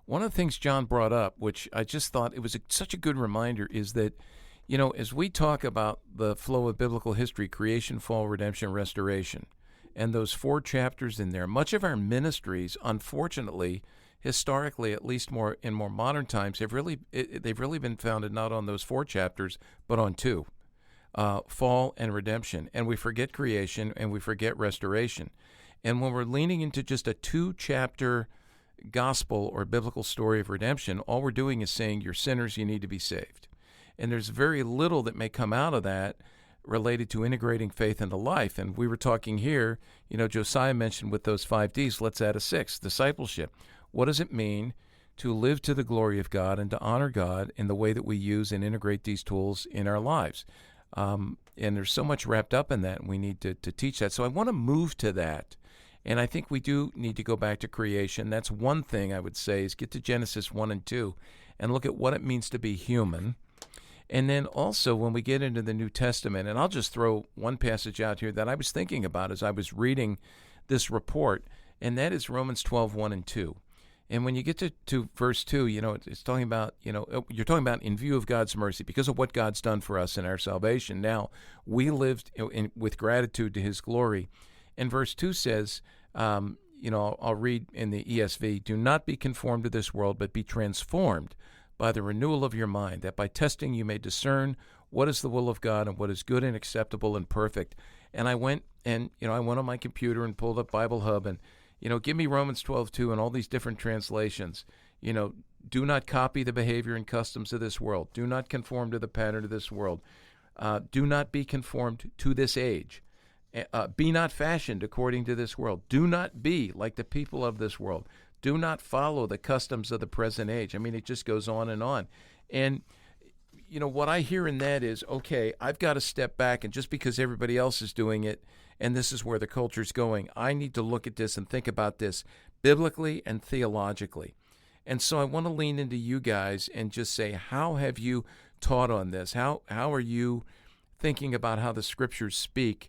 one of the things John brought up, which I just thought it was such a good reminder, is that, you know, as we talk about the flow of biblical history, creation, fall, redemption, restoration, and those 4 chapters in there, much of our ministries, unfortunately, historically, at least more in more modern times, they've really been founded not on those 4 chapters, but on 2, fall and redemption. And we forget creation and we forget restoration. And when we're leaning into just a 2-chapter gospel or biblical story of redemption, all we're doing is saying you're sinners, you need to be saved. And there's very little that may come out of that related to integrating faith into life. And we were talking here, you know, Josiah mentioned with those 5 Ds, let's add a 6th, discipleship. What does it mean to live to the glory of God and to honor God in the way that we use and integrate these tools in our lives? And there's so much wrapped up in that, and we need to teach that. So I want to move to that. And I think we do need to go back to creation. That's one thing I would say, is get to Genesis 1 and 2 and look at what it means to be human. And then also when we get into the New Testament, and I'll just throw one passage out here that I was thinking about as I was reading this report, and that is Romans 12, 1 and 2. And when you get to verse 2, you know, it's talking about, you know, you're talking about in view of God's mercy, because of what God's done for us in our salvation. Now, we lived with gratitude to his glory. And verse 2 says, you know, I'll read in the ESV, do not be conformed to this world, but be transformed by the renewal of your mind, that by testing you may discern what is the will of God and what is good and acceptable and perfect. And I went on my computer and pulled up Bible Hub and, you know, give me Romans 12:2 and all these different translations. You know, do not copy the behavior and customs of this world. Do not conform to the pattern of this world. Do not be conformed to this age. Be not fashioned according to this world. Do not be like the people of this world. Do not follow the customs of the present age. I mean, it just goes on. And, you know, what I hear in that is, okay, I've got to step back, and just because everybody else is doing it, and this is where the culture's going, I need to look at this and think about this biblically and theologically. And so I want to lean into you guys and just say, how have you taught on this? How are you thinking about how the scriptures speak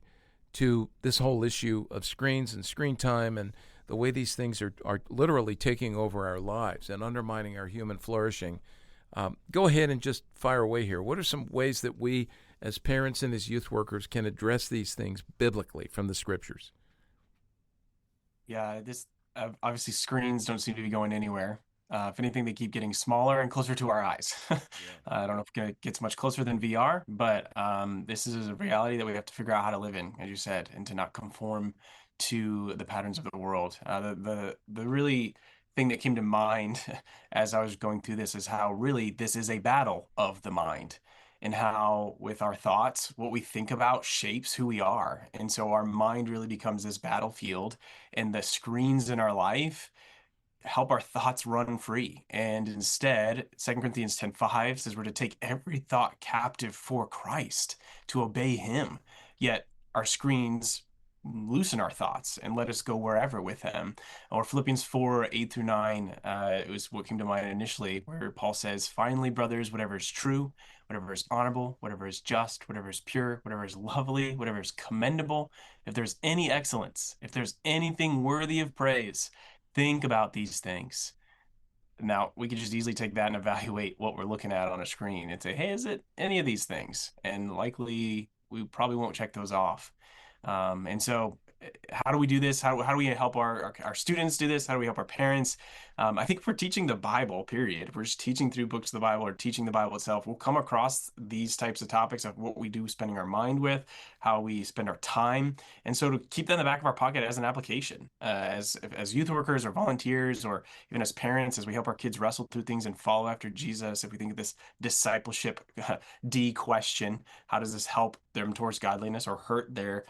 to this whole issue of screens and screen time and the way these things are literally taking over our lives and undermining our human flourishing? Go ahead and just fire away here. What are some ways that we, as parents and as youth workers, can address these things biblically from the scriptures? Yeah, this obviously screens don't seem to be going anywhere. If anything, they keep getting smaller and closer to our eyes. I don't know if it gets much closer than VR, but this is a reality that we have to figure out how to live in, as you said, and to not conform to the patterns of the world. The really thing that came to mind as I was going through this is how really this is a battle of the mind, and how with our thoughts, what we think about shapes who we are. And so our mind really becomes this battlefield, and the screens in our life help our thoughts run free. And instead, 2 Corinthians 10:5 says we're to take every thought captive for Christ, to obey him. Yet our screens loosen our thoughts and let us go wherever with him. Or Philippians 4:8-9, it was what came to mind initially, where Paul says, finally, brothers, whatever is true, whatever is honorable, whatever is just, whatever is pure, whatever is lovely, whatever is commendable, if there's any excellence, if there's anything worthy of praise, think about these things. Now, we could just easily take that and evaluate what we're looking at on a screen and say, hey, is it any of these things? And likely we probably won't check those off. And so how do we do this? How do we help our students do this? How do we help our parents? I think if we're teaching the Bible, period, if we're just teaching through books of the Bible or teaching the Bible itself, we'll come across these types of topics of what we do, spending our mind with, how we spend our time. And so to keep that in the back of our pocket as an application, as youth workers or volunteers, or even as parents, as we help our kids wrestle through things and follow after Jesus, if we think of this discipleship D question, how does this help them towards godliness or hurt their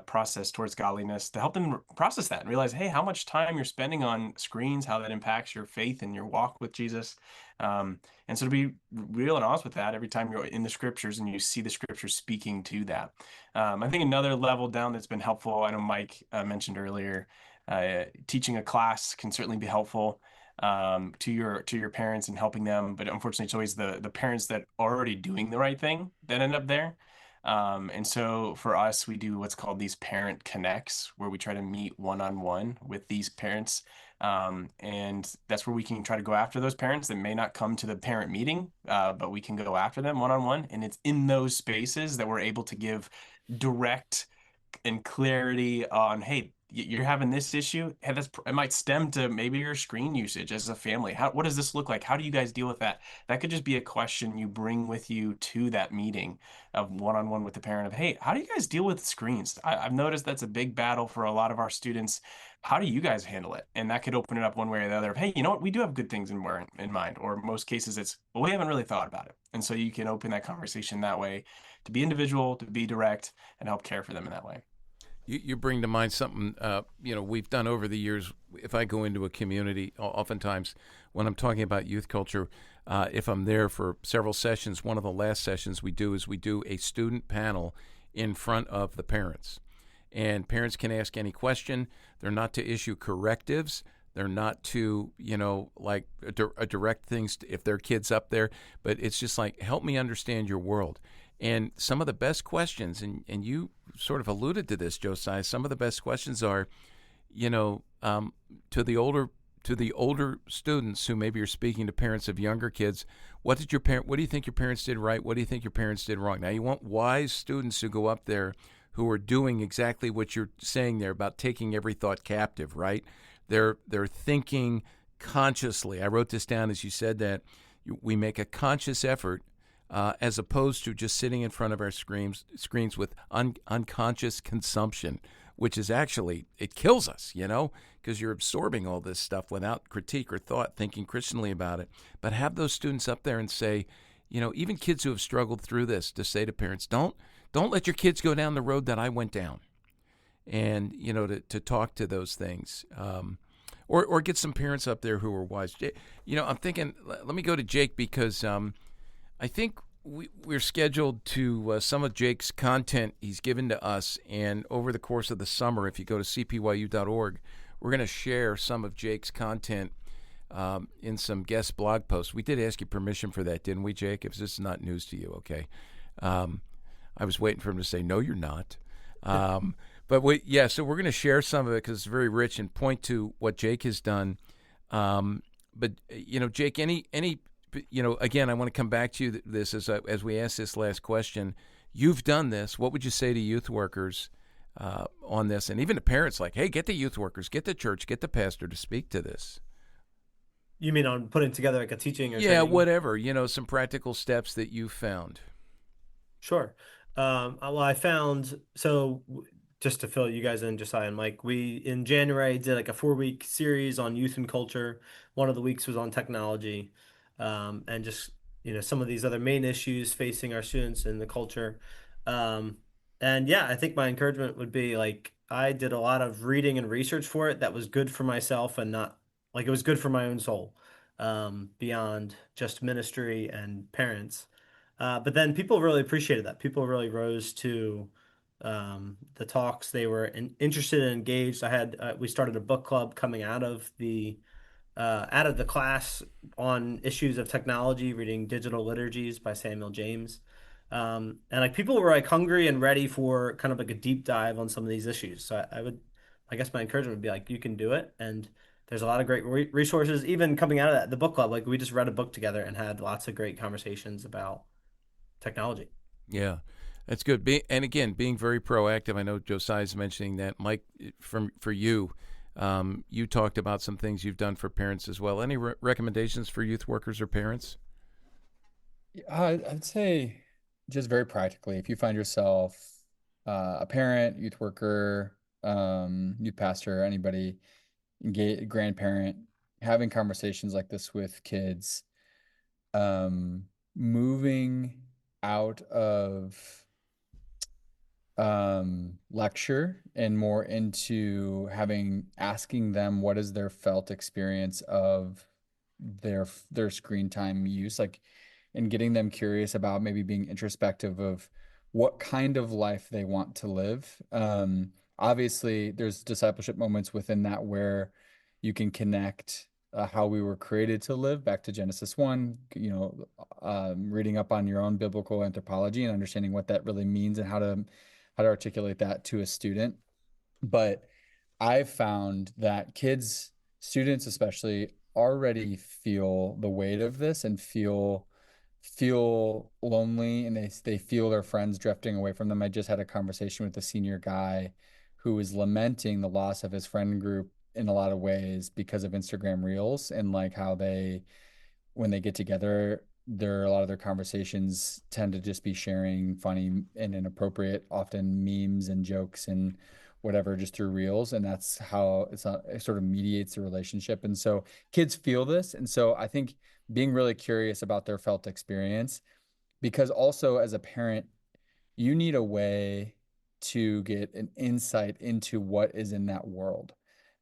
process towards godliness, to help them process that and realize, hey, how much time you're spending on screens, how that impacts your faith and your walk with Jesus. And so to be real and honest with that, every time you're in the scriptures and you see the scriptures speaking to that. I think another level down that's been helpful, I know Mike mentioned earlier, teaching a class can certainly be helpful to your parents and helping them. But unfortunately, it's always the parents that are already doing the right thing that end up there. And so for us, we do what's called these parent connects, where we try to meet one-on-one with these parents. And that's where we can try to go after those parents that may not come to the parent meeting, but we can go after them one-on-one. And it's in those spaces that we're able to give direct and clarity on, hey, you're having this issue. Hey, it might stem to maybe your screen usage as a family. What does this look like? How do you guys deal with that? That could just be a question you bring with you to that meeting of one-on-one with the parent of, hey, how do you guys deal with screens? I've noticed that's a big battle for a lot of our students. How do you guys handle it? And that could open it up one way or the other of, hey, you know what? We do have good things in mind. Or most cases, it's, well, we haven't really thought about it. And so you can open that conversation that way, to be individual, to be direct, and help care for them in that way. You bring to mind something, we've done over the years. If I go into a community, oftentimes when I'm talking about youth culture, if I'm there for several sessions, one of the last sessions we do is we do a student panel in front of the parents. And parents can ask any question. They're not to issue correctives. They're not to, direct things if their kid's up there. But it's just like, help me understand your world. And some of the best questions, and you sort of alluded to this, Josiah, some of the best questions are, to the older students who maybe are speaking to parents of younger kids, what do you think your parents did right? What do you think your parents did wrong? Now, you want wise students who go up there who are doing exactly what you're saying there about taking every thought captive, right? They're thinking consciously. I wrote this down as you said that. We make a conscious effort as opposed to just sitting in front of our screens with unconscious consumption, which is actually, it kills us, because you're absorbing all this stuff without critique or thought, thinking Christianly about it. But have those students up there and say, even kids who have struggled through this, to say to parents, don't let your kids go down the road that I went down. And, to talk to those things. Or get some parents up there who are wise. I'm thinking, let me go to Jake because I think we're scheduled to some of Jake's content he's given to us, and over the course of the summer, if you go to cpyu.org, we're going to share some of Jake's content in some guest blog posts. We did ask you permission for that, didn't we, Jake? If this is not news to you, okay. I was waiting for him to say, no, you're not. So we're going to share some of it because it's very rich and point to what Jake has done. But Jake, any again, I want to come back to you this as we ask this last question. You've done this. What would you say to youth workers on this, and even to parents? Like, hey, get the youth workers, get the church, get the pastor to speak to this. You mean on putting together like a teaching or yeah, training? Whatever. Some practical steps that you found. Sure. Well, I found just to fill you guys in, Josiah and Mike, we in January did like a 4-week series on youth and culture. One of the weeks was on technology, and just some of these other main issues facing our students in the culture. And yeah, I think my encouragement would be like I did a lot of reading and research for it that was good for myself and not like it was good for my own soul, beyond just ministry and parents. But then people really appreciated that. People really rose to the talks. They were interested and engaged. We started a book club coming out of the class on issues of technology, reading Digital Liturgies by Samuel James. And like people were like hungry and ready for kind of like a deep dive on some of these issues. So I guess my encouragement would be like, you can do it. And there's a lot of great resources, even coming out of the book club. Like we just read a book together and had lots of great conversations about technology. Yeah, that's good. And again, being very proactive. I know Josiah's mentioning that. Mike, for you, you talked about some things you've done for parents as well. Any recommendations for youth workers or parents? I'd say just very practically, if you find yourself a parent, youth worker, youth pastor, anybody, grandparent, having conversations like this with kids, moving out of lecture and more into asking them what is their felt experience of their screen time use, like, and getting them curious about maybe being introspective of what kind of life they want to live. Obviously, there's discipleship moments within that where you can connect how we were created to live back to Genesis 1, reading up on your own biblical anthropology and understanding what that really means and how to articulate that to a student. But I've found that students especially, already feel the weight of this and feel lonely, and they feel their friends drifting away from them. I just had a conversation with a senior guy who was lamenting the loss of his friend group in a lot of ways because of Instagram Reels, and like how when they get together, a lot of their conversations tend to just be sharing funny and inappropriate, often memes and jokes and whatever, just through Reels, and that's how it sort of mediates the relationship. And so kids feel this, and so I think being really curious about their felt experience, because also as a parent, you need a way to get an insight into what is in that world.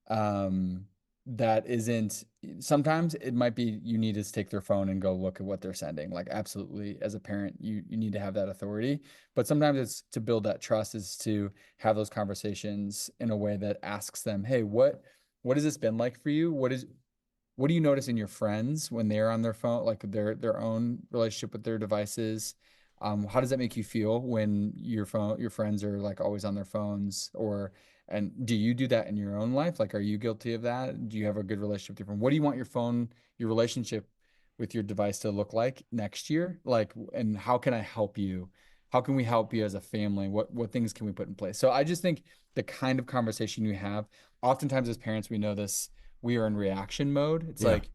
Um, that isn't Sometimes it might be you need to take their phone and go look at what they're sending. Like, absolutely, as a parent, you need to have that authority. But sometimes it's to build that trust, is to have those conversations in a way that asks them, hey, what has this been like for you? What do you notice in your friends when they're on their phone, like their own relationship with their devices? How does that make you feel when your friends are like always on their phones? And do you do that in your own life? Like, are you guilty of that? Do you have a good relationship with your phone? What do you want your relationship with your device to look like next year? Like, and how can I help you? How can we help you as a family? What things can we put in place? So I just think the kind of conversation you have, oftentimes as parents, we know this, we are in reaction mode. It's Yeah. like,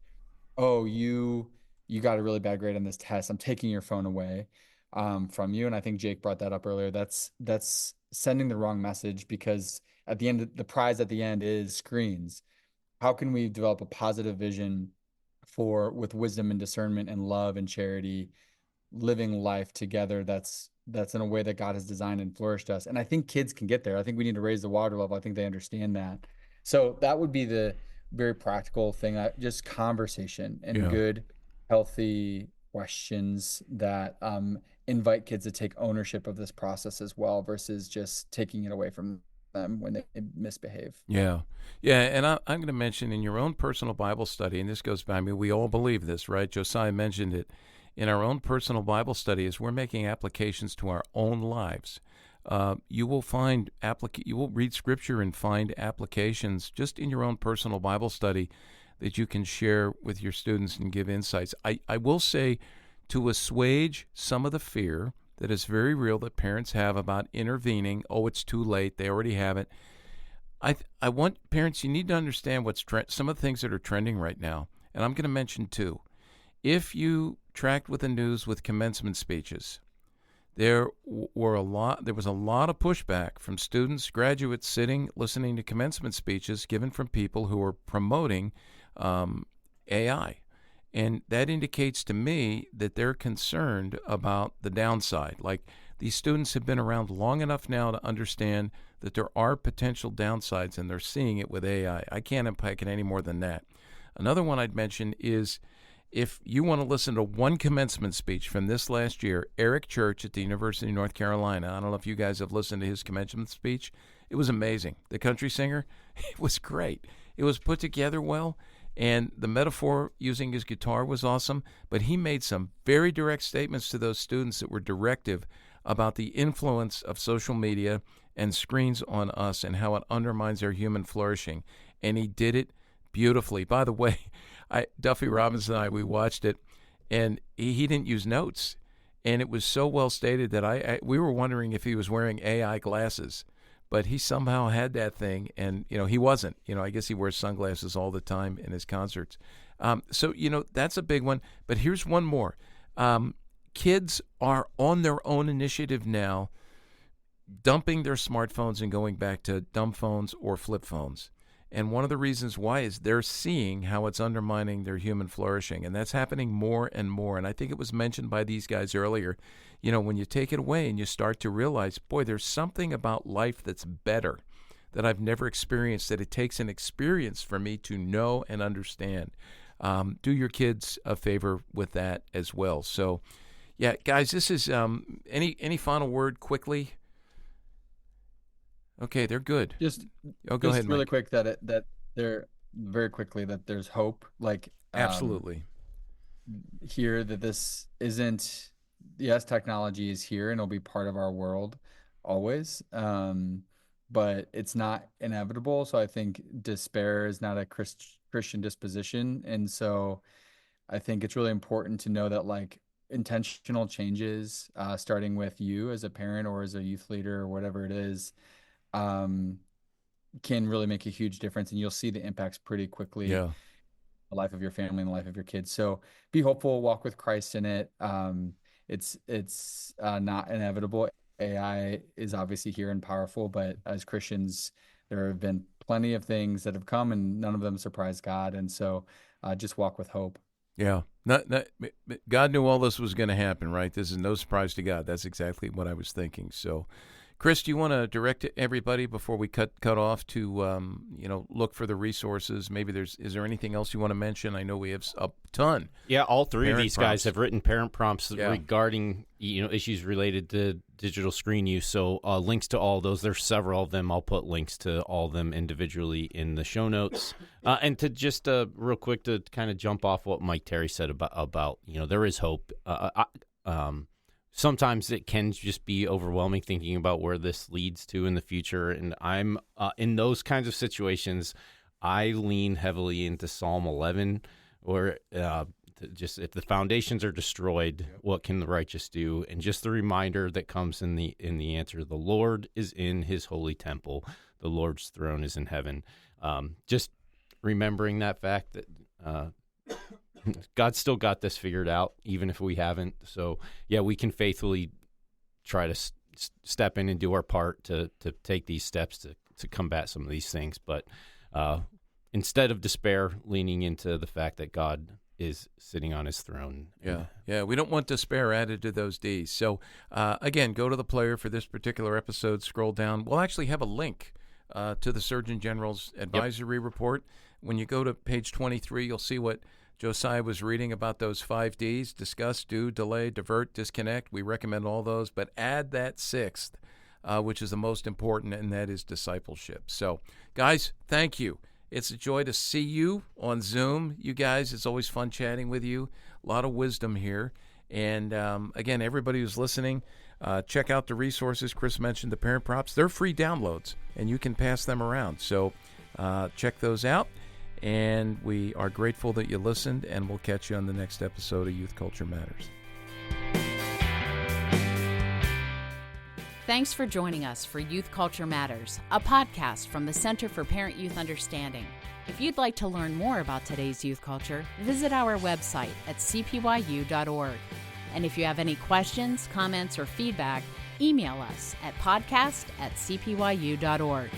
oh, you got a really bad grade on this test. I'm taking your phone away from you. And I think Jake brought that up earlier. That's sending the wrong message, because at the end, the prize at the end is screens. How can we develop a positive vision with wisdom and discernment and love and charity, living life together that's in a way that God has designed and flourished us. And I think kids can get there. I think we need to raise the water level. I think they understand that. So that would be the very practical thing. Just conversation and Yeah. good, healthy questions that invite kids to take ownership of this process as well, versus just taking it away from them when they misbehave. Yeah. Yeah. And I'm going to mention in your own personal Bible study, and this goes back, I mean, we all believe this, right? Josiah mentioned it. In our own personal Bible study, as we're making applications to our own lives, you will read Scripture and find applications just in your own personal Bible study that you can share with your students and give insights. I will say, to assuage some of the fear that is very real that parents have about intervening, oh, it's too late, they already have it. I want parents, you need to understand some of the things that are trending right now, and I'm going to mention two. If you tracked with the news with commencement speeches, there was a lot of pushback from students, graduates listening to commencement speeches given from people who are promoting AI. And that indicates to me that they're concerned about the downside. Like, these students have been around long enough now to understand that there are potential downsides, and they're seeing it with AI. I can't unpack it any more than that. Another one I'd mention is, if you want to listen to one commencement speech from this last year, Eric Church at the University of North Carolina, I don't know if you guys have listened to his commencement speech. It was amazing. The country singer, it was great. It was put together well, and the metaphor using his guitar was awesome, but he made some very direct statements to those students that were directive about the influence of social media and screens on us and how it undermines our human flourishing. And he did it beautifully. By the way, Duffy Robbins and I, we watched it, and he didn't use notes, and it was so well stated that we were wondering if he was wearing AI glasses, but he somehow had that thing, and he wasn't. I guess he wears sunglasses all the time in his concerts. So that's a big one. But here's one more. Kids are on their own initiative now, dumping their smartphones and going back to dumb phones or flip phones. And one of the reasons why is they're seeing how it's undermining their human flourishing. And that's happening more and more. And I think it was mentioned by these guys earlier. When you take it away and you start to realize, boy, there's something about life that's better that I've never experienced, that it takes an experience for me to know and understand. Do your kids a favor with that as well. So, yeah, guys, this is any final word quickly? Okay, they're good. Go ahead, really Mike. quick that very quickly that there's hope. Like Absolutely. Here that this isn't. Yes, technology is here and it'll be part of our world always. But it's not inevitable. So I think despair is not a Christian disposition. And so I think it's really important to know that like intentional changes, starting with you as a parent or as a youth leader or whatever it is, can really make a huge difference. And you'll see the impacts pretty quickly. Yeah. The life of your family and the life of your kids. So be hopeful, walk with Christ in it. It's not inevitable. AI is obviously here and powerful, but as Christians, there have been plenty of things that have come and none of them surprised God. And so just walk with hope. Yeah. God knew all this was going to happen, right? This is no surprise to God. That's exactly what I was thinking. So, Chris, do you want to direct everybody before we cut off to look for the resources? Maybe is there anything else you want to mention? I know we have a ton. Yeah, all three of these Parent guys prompts. have written parent prompts regarding issues related to digital screen use. So links to all those. There's several of them. I'll put links to all of them individually in the show notes. And to just real quick to kind of jump off what Mike Terry said about there is hope. Sometimes it can just be overwhelming thinking about where this leads to in the future. And I'm in those kinds of situations, I lean heavily into Psalm 11, where just if the foundations are destroyed, what can the righteous do? And just the reminder that comes in the answer: the Lord is in His holy temple, the Lord's throne is in heaven. Just remembering that fact that God's still got this figured out, even if we haven't. So, yeah, we can faithfully try to step in and do our part to take these steps to combat some of these things. But instead of despair, leaning into the fact that God is sitting on His throne. Yeah. We don't want despair added to those D's. So, again, go to the player for this particular episode. Scroll down. We'll actually have a link to the Surgeon General's advisory report. When you go to page 23, you'll see what Josiah was reading about those 5 Ds: discuss, do, delay, divert, disconnect. We recommend all those, but add that sixth, which is the most important, and that is discipleship. So, guys, thank you. It's a joy to see you on Zoom. You guys, it's always fun chatting with you. A lot of wisdom here. And, again, everybody who's listening, check out the resources. Chris mentioned the parent props. They're free downloads, and you can pass them around. So check those out. And we are grateful that you listened, and we'll catch you on the next episode of Youth Culture Matters. Thanks for joining us for Youth Culture Matters, a podcast from the Center for Parent-Youth Understanding. If you'd like to learn more about today's youth culture, visit our website at cpyu.org. And if you have any questions, comments, or feedback, email us at podcast@cpyu.org.